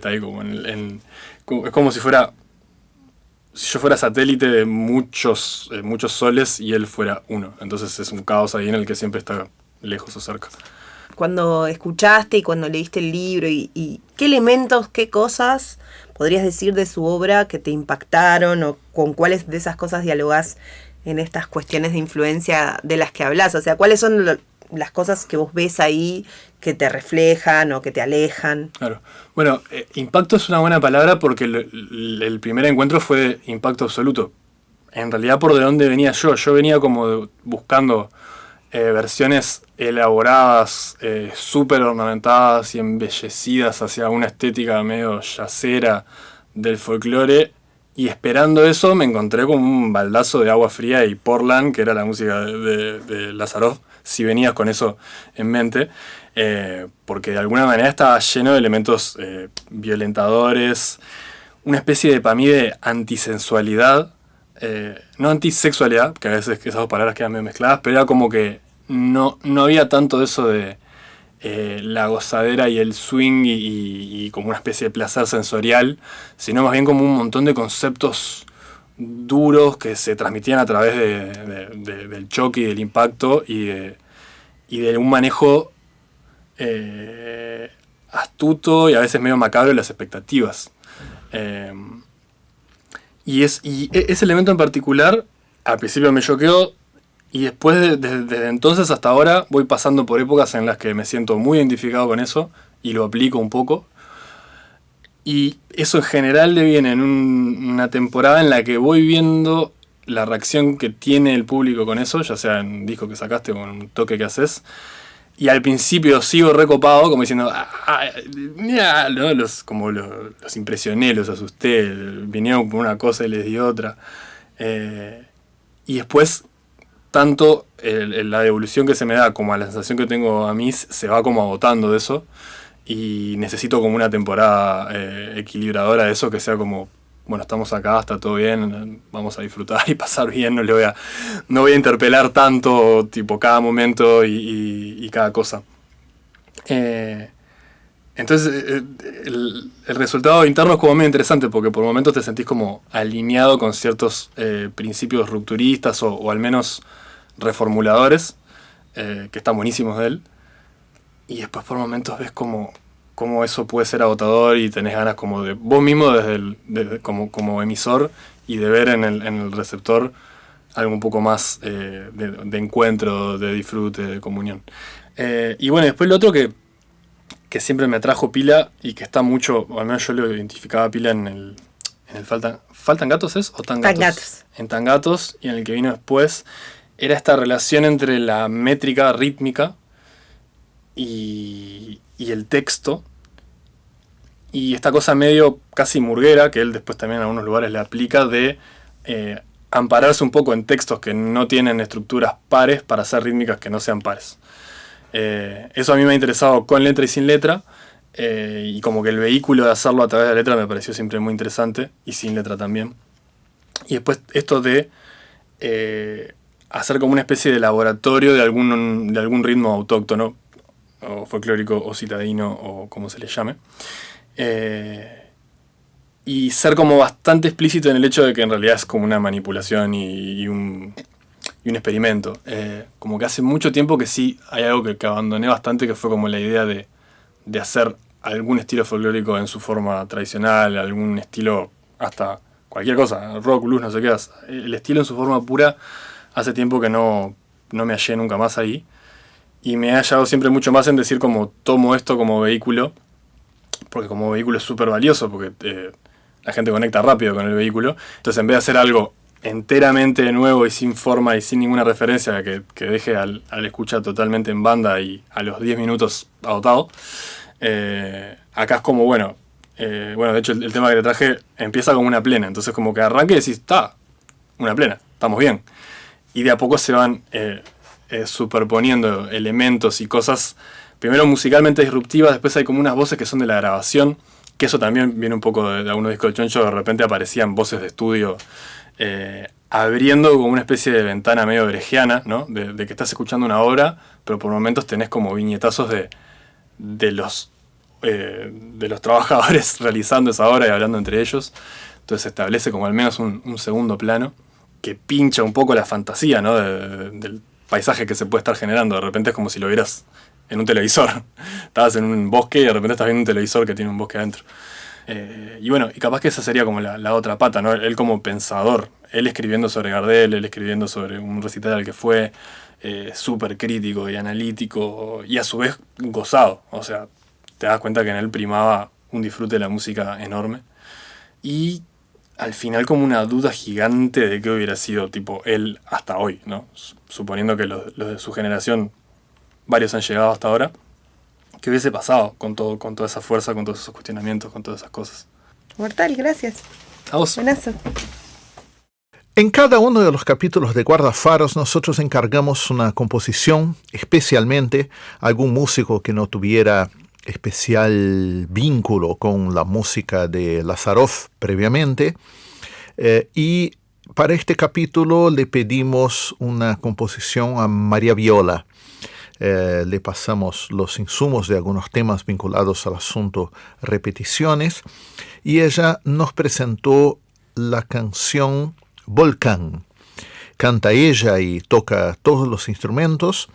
Speaker 6: ahí como es como si yo fuera satélite de muchos soles y él fuera uno. Entonces es un caos ahí en el que siempre está lejos o cerca.
Speaker 3: Cuando escuchaste y cuando leíste el libro y qué elementos, qué cosas podrías decir de su obra que te impactaron, o con cuáles de esas cosas dialogás en estas cuestiones de influencia de las que hablas. O sea, cuáles son las cosas que vos ves ahí que te reflejan o que te alejan.
Speaker 6: Claro. Bueno, impacto es una buena palabra porque el primer encuentro fue de impacto absoluto. En realidad, por de dónde venía yo venía como buscando versiones elaboradas, súper ornamentadas y embellecidas hacia una estética medio yacera del folclore, Y esperando eso me encontré con un baldazo de agua fría y Portland, que era la música de Lazarov, si venías con eso en mente, porque de alguna manera estaba lleno de elementos violentadores, una especie de, para mí, de antisensualidad, no antisexualidad, que a veces esas dos palabras quedan medio mezcladas, pero era como que no había tanto de eso de la gozadera y el swing y como una especie de placer sensorial, sino más bien como un montón de conceptos duros que se transmitían a través del choque y del impacto y de un manejo astuto y a veces medio macabro de las expectativas. Y ese elemento en particular al principio me choqueó. Y después, desde entonces hasta ahora, voy pasando por épocas en las que me siento muy identificado con eso y lo aplico un poco. Y eso en general deviene en una temporada en la que voy viendo la reacción que tiene el público con eso, ya sea en un disco que sacaste o en un toque que haces. Y al principio sigo recopado, como diciendo, mira, ¿no? Los impresioné, los asusté, vinieron por una cosa y les di otra. Y después, tanto la devolución que se me da como la sensación que tengo a mí se va como agotando de eso. Y necesito como una temporada equilibradora de eso, que sea como, bueno, estamos acá, está todo bien, vamos a disfrutar y pasar bien, no voy a interpelar tanto tipo cada momento y cada cosa. Entonces el resultado interno es como medio interesante, porque por momentos te sentís como alineado con ciertos principios rupturistas o al menos reformuladores, que están buenísimos de él. Y después por momentos ves cómo eso puede ser agotador y tenés ganas como de vos mismo como emisor y de ver en el receptor algo un poco más de encuentro, de disfrute, de comunión. Y bueno, después lo otro que siempre me atrajo pila y que está mucho, o al menos yo lo identificaba pila en el ¿Faltan gatos es? ¿O Tan gatos?
Speaker 3: Gatos.
Speaker 6: En Tan gatos, y en el que vino después, era esta relación entre la métrica rítmica y el texto, y esta cosa medio casi murguera, que él después también en algunos lugares le aplica, de ampararse un poco en textos que no tienen estructuras pares para hacer rítmicas que no sean pares. Eso a mí me ha interesado con letra y sin letra, y como que el vehículo de hacerlo a través de la letra me pareció siempre muy interesante, y sin letra también. Y después esto de hacer como una especie de laboratorio de algún ritmo autóctono, o folclórico, o citadino, o como se le llame. Y ser como bastante explícito en el hecho de que en realidad es como una manipulación y un experimento. Como que hace mucho tiempo que sí hay algo que abandoné bastante, que fue como la idea de hacer algún estilo folclórico en su forma tradicional, algún estilo, hasta cualquier cosa, rock, blues, no sé qué. El estilo en su forma pura, hace tiempo que no me hallé nunca más ahí. Y me he hallado siempre mucho más en decir como tomo esto como vehículo, porque como vehículo es súper valioso, porque la gente conecta rápido con el vehículo. Entonces en vez de hacer algo enteramente nuevo y sin forma y sin ninguna referencia que deje al escucha totalmente en banda y a los 10 minutos agotado, acá es como, bueno, de hecho el tema que te traje empieza como una plena, entonces como que arranque y decís, está, una plena, estamos bien. Y de a poco se van superponiendo elementos y cosas, primero musicalmente disruptivas, después hay como unas voces que son de la grabación, que eso también viene un poco de algunos discos de Choncho, de repente aparecían voces de estudio abriendo como una especie de ventana medio brejiana, ¿no? De que estás escuchando una obra, pero por momentos tenés como viñetazos de los trabajadores realizando esa obra y hablando entre ellos. Entonces se establece como al menos un segundo plano que pincha un poco la fantasía, ¿no? Del paisaje que se puede estar generando. De repente es como si lo vieras en un televisor. Estabas en un bosque y de repente estás viendo un televisor que tiene un bosque adentro. Y bueno, y capaz que esa sería como la otra pata, ¿no? Él como pensador, él escribiendo sobre Gardel, él escribiendo sobre un recital al que fue, súper crítico y analítico y a su vez gozado. O sea, te das cuenta que en él primaba un disfrute de la música enorme. Y al final como una duda gigante de qué hubiera sido tipo él hasta hoy, ¿no? Suponiendo que los de su generación, varios han llegado hasta ahora. ¿Qué hubiese pasado con toda esa fuerza, con todos esos cuestionamientos, con todas esas cosas?
Speaker 3: Mortal, gracias.
Speaker 6: A vos.
Speaker 3: Buenazo.
Speaker 4: En cada uno de los capítulos de Guardafaros nosotros encargamos una composición, especialmente algún músico que no tuviera especial vínculo con la música de Lazaroff previamente. Y para este capítulo le pedimos una composición a María Viola. Le pasamos los insumos de algunos temas vinculados al asunto repeticiones y ella nos presentó la canción Volcán. Canta ella y toca todos los instrumentos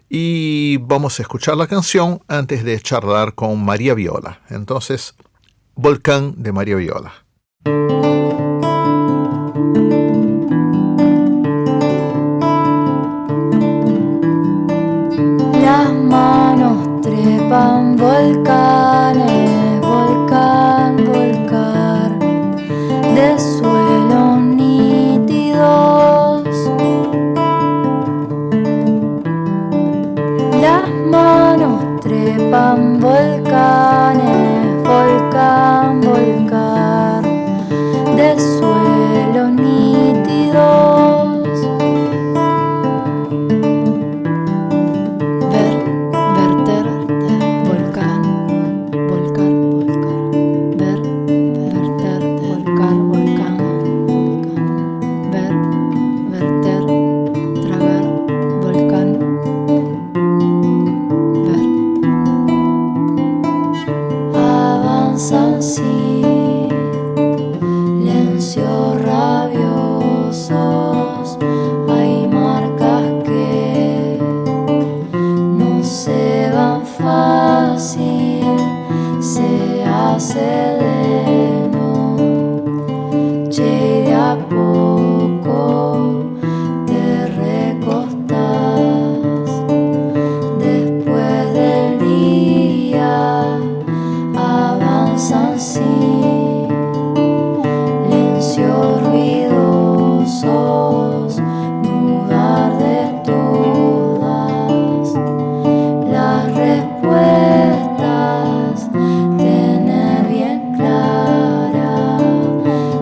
Speaker 4: y vamos a escuchar la canción antes de charlar con María Viola. Entonces, Volcán de María Viola.
Speaker 7: Las manos trepan volcanes, volcán, volcar, de suelo nítidos. Las manos trepan volcanes, volcán, volcar, de suelo nítidos. Silencio rabiosos, hay marcas que no se van fácil, se hace de noche y de a poco te recostás. Después del día avanzan ruidosos, dudar de todas las respuestas, tener bien clara,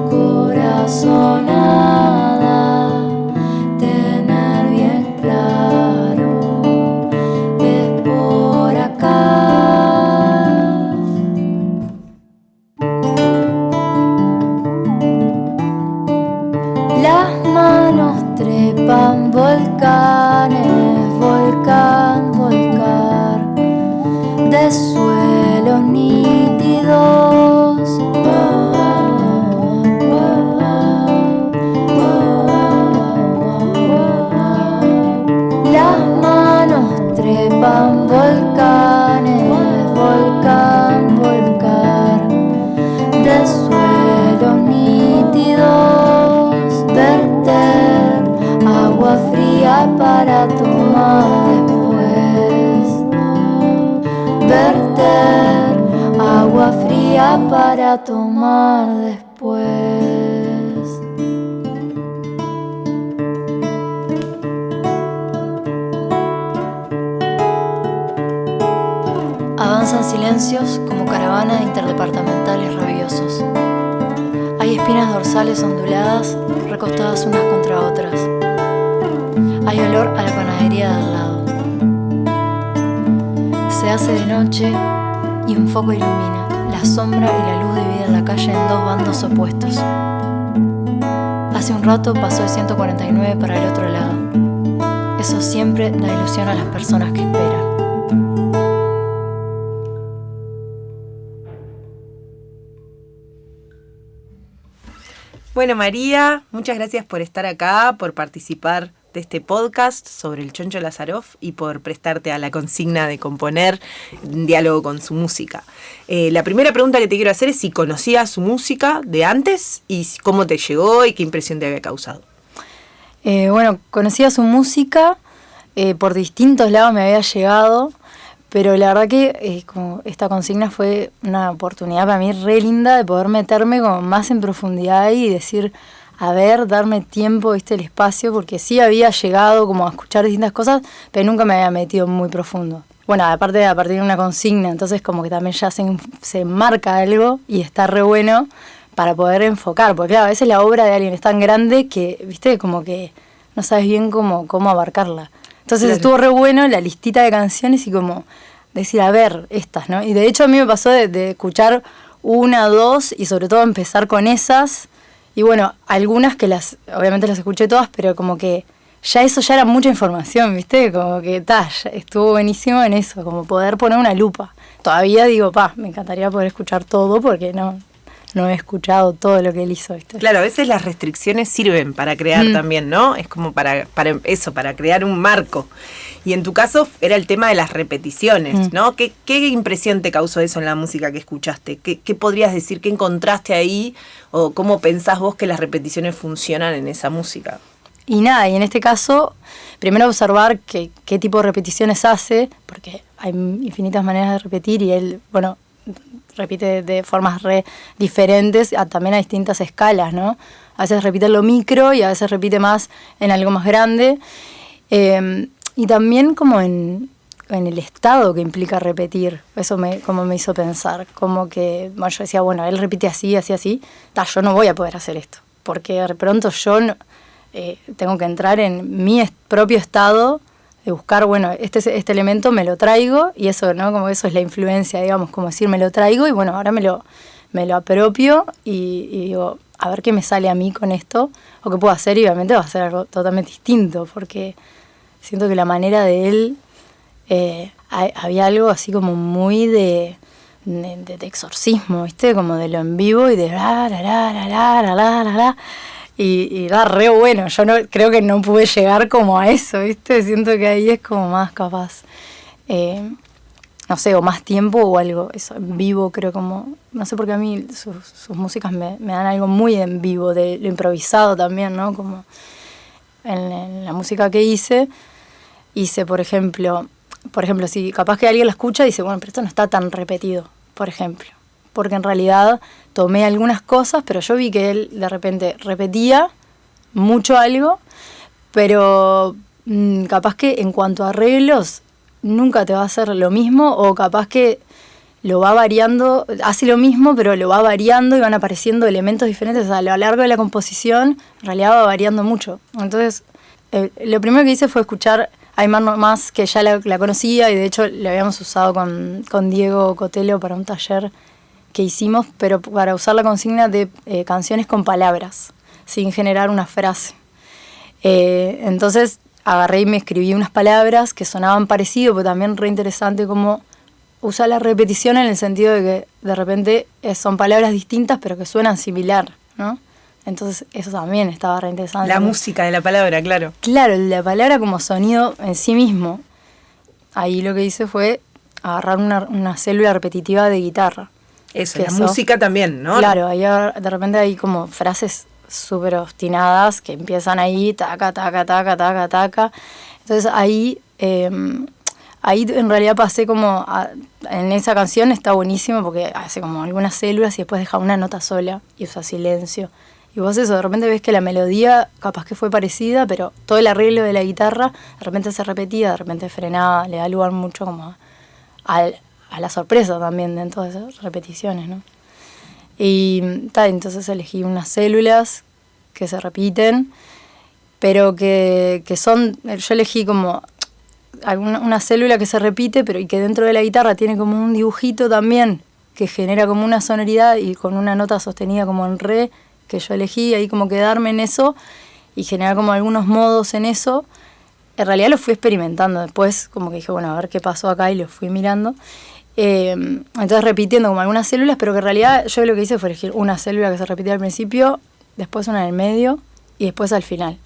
Speaker 7: corazonada, tener bien claro, es por acá. Las manos trepan volcanes, volcán, volcar, de suelos nítidos. Las manos trepan volcanes, volcán, volcar, de suelos nítidos. Verter agua fría para tomar después. Verter agua fría para tomar después. Avanzan silencios como caravana de interdepartamentales rabiosos. Hay espinas dorsales onduladas, recostadas unas contra otras. Hay olor a la panadería de al lado. Se hace de noche y un foco ilumina. La sombra y la luz dividen la calle en dos bandos opuestos. Hace un rato pasó el 149 para el otro lado. Eso siempre da ilusión a las personas que esperan.
Speaker 3: Bueno, María, muchas gracias por estar acá, por participar de este podcast sobre el Choncho Lazaroff y por prestarte a la consigna de componer en diálogo con su música. La primera pregunta que te quiero hacer es si conocías su música de antes y cómo te llegó y qué impresión te había causado.
Speaker 7: Bueno, conocía su música, por distintos lados me había llegado, pero la verdad que como esta consigna fue una oportunidad para mí re linda de poder meterme como más en profundidad y decir, a ver, darme tiempo, el espacio, porque sí había llegado como a escuchar distintas cosas, pero nunca me había metido muy profundo. Bueno, aparte a partir de una consigna, entonces como que también ya se marca algo y está re bueno, para poder enfocar, porque claro, a veces la obra de alguien es tan grande que, viste, como que no sabes bien cómo abarcarla. Entonces estuvo re bueno la listita de canciones y como decir, a ver, estas, ¿no? Y de hecho a mí me pasó de escuchar una, dos y sobre todo empezar con esas. Y bueno, algunas que obviamente las escuché todas, pero como que eso ya era mucha información, ¿viste? Como que estuvo buenísimo en eso, como poder poner una lupa. Todavía digo, me encantaría poder escuchar todo porque no he escuchado todo lo que él hizo, ¿viste?
Speaker 3: Claro, a veces las restricciones sirven para crear también, ¿no? Es como para crear un marco. Y en tu caso era el tema de las repeticiones, ¿no? ¿Qué impresión te causó eso en la música que escuchaste? ¿Qué podrías decir? ¿Qué encontraste ahí? ¿O cómo pensás vos que las repeticiones funcionan en esa música?
Speaker 7: Y nada, y en este caso, primero observar qué tipo de repeticiones hace, porque hay infinitas maneras de repetir y él, bueno, repite de formas diferentes, también a distintas escalas, ¿no? A veces repite en lo micro y a veces repite más en algo más grande. Y también como en el estado que implica repetir, eso como me hizo pensar, como que, bueno, yo decía, bueno, él repite así, yo no voy a poder hacer esto, porque de pronto yo tengo que entrar en mi propio estado de buscar, bueno, este elemento me lo traigo y eso, ¿no? Como eso es la influencia, digamos, como decir, me lo traigo y bueno, ahora me lo apropio y digo, a ver qué me sale a mí con esto o qué puedo hacer y obviamente va a ser algo totalmente distinto porque siento que la manera de él había algo así como muy de exorcismo, ¿viste? Como de lo en vivo y de y era re bueno. Yo creo que no pude llegar como a eso, ¿viste? Siento que ahí es como más capaz, no sé, o más tiempo o algo, eso, en vivo creo como, no sé por qué a mí sus músicas me dan algo muy en vivo, de lo improvisado también, ¿no? Como en la música que hice, por ejemplo, si capaz que alguien la escucha y dice, bueno, pero esto no está tan repetido, por ejemplo. Porque en realidad tomé algunas cosas, pero yo vi que él de repente repetía mucho algo, pero capaz que en cuanto a arreglos nunca te va a hacer lo mismo, o capaz que lo va variando, hace lo mismo, pero lo va variando y van apareciendo elementos diferentes. O sea, a lo largo de la composición en realidad va variando mucho. Entonces, lo primero que hice fue escuchar a Aymar Nomás, que ya la conocía y de hecho la habíamos usado con Diego Cotelo para un taller que hicimos, pero para usar la consigna de canciones con palabras, sin generar una frase. Entonces agarré y me escribí unas palabras que sonaban parecido, pero también re interesante como usar la repetición en el sentido de que de repente son palabras distintas pero que suenan similar, ¿no? Entonces eso también estaba re interesante.
Speaker 3: La música de la palabra, claro.
Speaker 7: Claro, la palabra como sonido en sí mismo. Ahí lo que hice fue agarrar una célula repetitiva de guitarra.
Speaker 3: Eso, la música también, ¿no?
Speaker 7: Claro, ahí de repente hay como frases súper obstinadas que empiezan ahí, taca, taca, taca, taca, taca. Entonces ahí en realidad pasé como, en esa canción está buenísimo porque hace como algunas células y después deja una nota sola y usa silencio. Y vos eso, de repente ves que la melodía capaz que fue parecida, pero todo el arreglo de la guitarra de repente se repetía, de repente frenaba, le da lugar mucho como a la sorpresa también dentro de esas repeticiones, ¿no? Y entonces elegí unas células que se repiten, pero que son, yo elegí como una célula que se repite, pero y que dentro de la guitarra tiene como un dibujito también, que genera como una sonoridad y con una nota sostenida como en re, que yo elegí ahí como quedarme en eso y generar como algunos modos en eso. En realidad lo fui experimentando, después como que dije, bueno, a ver qué pasó acá y lo fui mirando. Entonces repitiendo como algunas células, pero que en realidad yo lo que hice fue elegir una célula que se repetía al principio, después una en el medio y después al final.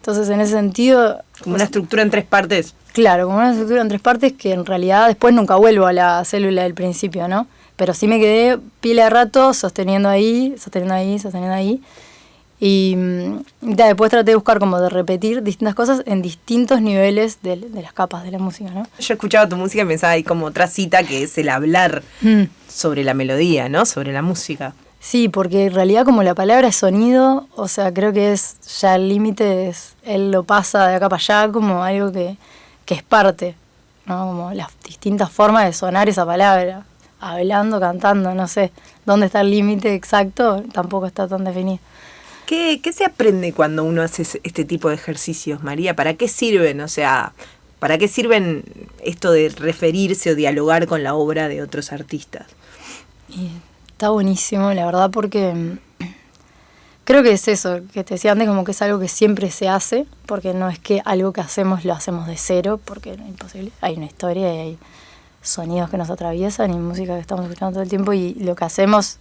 Speaker 7: Entonces en ese sentido...
Speaker 3: Como una estructura en tres partes.
Speaker 7: Claro, como una estructura en tres partes que en realidad después nunca vuelvo a la célula del principio, ¿no? Pero sí me quedé pila de rato sosteniendo ahí. Y después traté de buscar como de repetir distintas cosas en distintos niveles de las capas de la música, ¿no?
Speaker 3: Yo escuchaba tu música y pensaba ahí como otra cita que es el hablar sobre la melodía, ¿no? Sobre la música.
Speaker 7: Sí, porque en realidad como la palabra es sonido, o sea, creo que es ya el límite, él lo pasa de acá para allá como algo que es parte, ¿no? Como las distintas formas de sonar esa palabra. hablando, cantando, no sé. ¿Dónde está el límite exacto? Tampoco está tan definido.
Speaker 3: ¿Qué se aprende cuando uno hace este tipo de ejercicios, María? ¿Para qué sirven? O sea, ¿para qué sirven esto de referirse o dialogar con la obra de otros artistas?
Speaker 7: Y está buenísimo, la verdad, porque creo que es eso, que te decía antes, como que es algo que siempre se hace, porque no es que algo que hacemos lo hacemos de cero, porque es imposible. Hay una historia y hay sonidos que nos atraviesan y música que estamos escuchando todo el tiempo, y lo que hacemos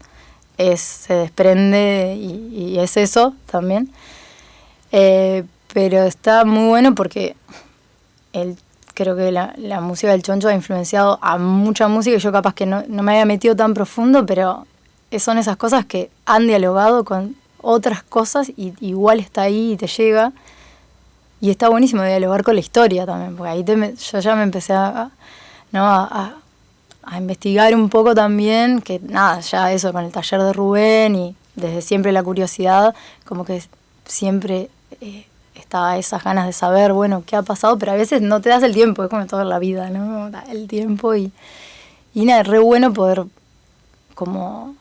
Speaker 7: se desprende y es eso también. Pero está muy bueno porque creo que la música del Choncho ha influenciado a mucha música y yo capaz que no me había metido tan profundo, pero son esas cosas que han dialogado con otras cosas y igual está ahí y te llega. Y está buenísimo dialogar con la historia también, porque ahí yo ya me empecé a investigar un poco también, que nada, ya eso con el taller de Rubén y desde siempre la curiosidad, como que siempre estaba esas ganas de saber, bueno, qué ha pasado, pero a veces no te das el tiempo, es como toda la vida, ¿no? El tiempo y nada, es re bueno poder como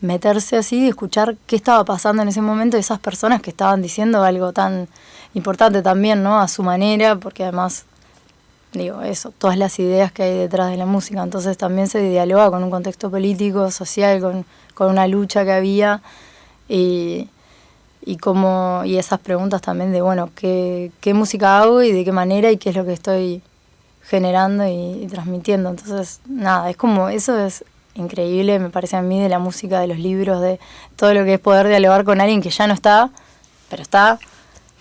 Speaker 7: meterse así y escuchar qué estaba pasando en ese momento de esas personas que estaban diciendo algo tan importante también, ¿no? A su manera, porque además, digo, eso, todas las ideas que hay detrás de la música, entonces también se dialoga con un contexto político, social, con una lucha que había y esas preguntas también de, bueno, qué música hago y de qué manera y qué es lo que estoy generando y transmitiendo. Entonces, nada, es como, eso es increíble, me parece a mí, de la música, de los libros, de todo lo que es poder dialogar con alguien que ya no está, pero está.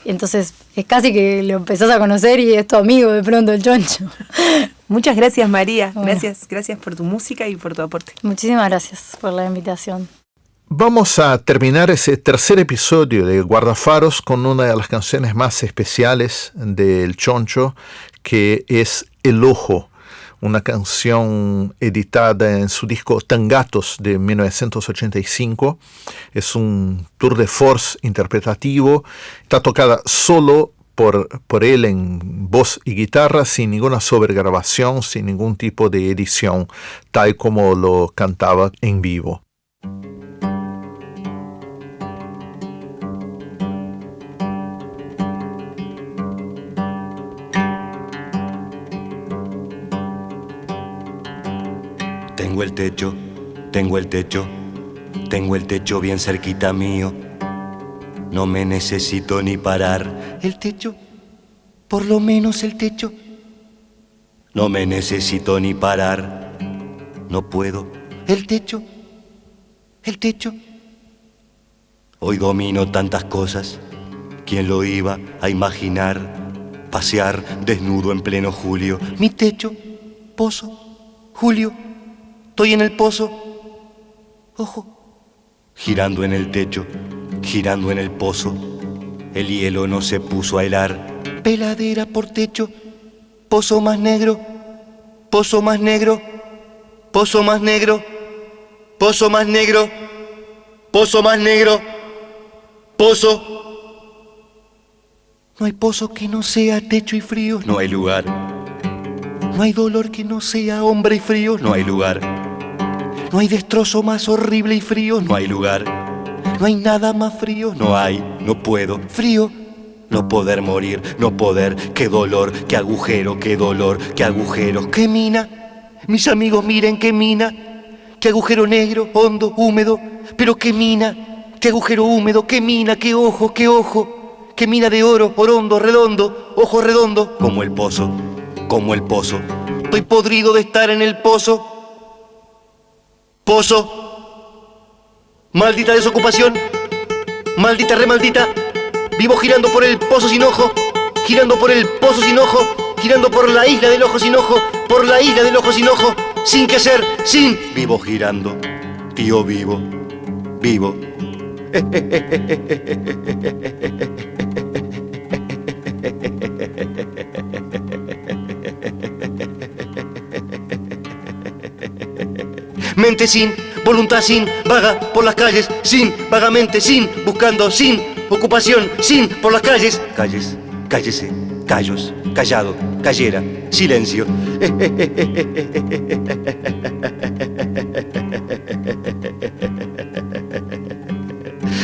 Speaker 7: Y entonces es casi que lo empezás a conocer y es tu amigo de pronto, el Choncho.
Speaker 3: Muchas gracias, María.
Speaker 7: Bueno.
Speaker 3: Gracias por tu música y por tu aporte.
Speaker 7: Muchísimas gracias por la invitación.
Speaker 4: Vamos a terminar ese tercer episodio de Guardafaros con una de las canciones más especiales del Choncho, que es El Ojo, una canción editada en su disco Tangatos de 1985. Es un tour de force interpretativo. Está tocada solo por él en voz y guitarra, sin ninguna sobregrabación, sin ningún tipo de edición, tal como lo cantaba en vivo.
Speaker 2: Tengo el techo, tengo el techo, tengo el techo bien cerquita mío. No me necesito ni parar. El techo, por lo menos el techo. No me necesito ni parar. No puedo. El techo, el techo. Hoy domino tantas cosas. ¿Quién lo iba a imaginar? Pasear desnudo en pleno julio. Mi techo, pozo, Julio. Estoy en el pozo, ojo, girando en el techo, girando en el pozo. El hielo no se puso a helar. Peladera por techo, pozo más negro, pozo más negro, pozo más negro, pozo más negro, pozo más negro, pozo. No hay pozo que no sea techo y frío, no hay lugar. No hay dolor que no sea hombre y frío, no hay lugar. No hay destrozo más horrible y frío, no hay lugar. No hay nada más frío, no hay, no puedo. Frío, no poder morir, no poder. Qué dolor, qué agujero, qué dolor, qué agujeros, qué mina. Mis amigos, miren qué mina. Qué agujero negro, hondo, húmedo. Pero qué mina, qué agujero húmedo, qué mina, qué ojo, qué ojo. Qué mina de oro, orondo, redondo, ojo redondo. Como el pozo, como el pozo. Estoy podrido de estar en el pozo. Pozo, maldita desocupación, maldita remaldita. Vivo girando por el pozo sin ojo, girando por el pozo sin ojo, girando por la isla del ojo sin ojo, por la isla del ojo sin ojo, sin que ser, sin. Vivo girando, tío vivo, vivo. Mente sin, voluntad sin, vaga por las calles, sin, vagamente sin, buscando sin, ocupación sin, por las calles. Calles, cállese, callos, callado, callera, silencio.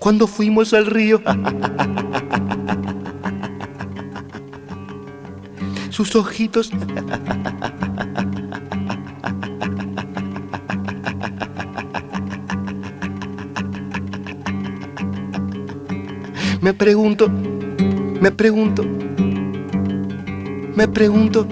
Speaker 1: cuando fuimos al río. Sus ojitos me pregunto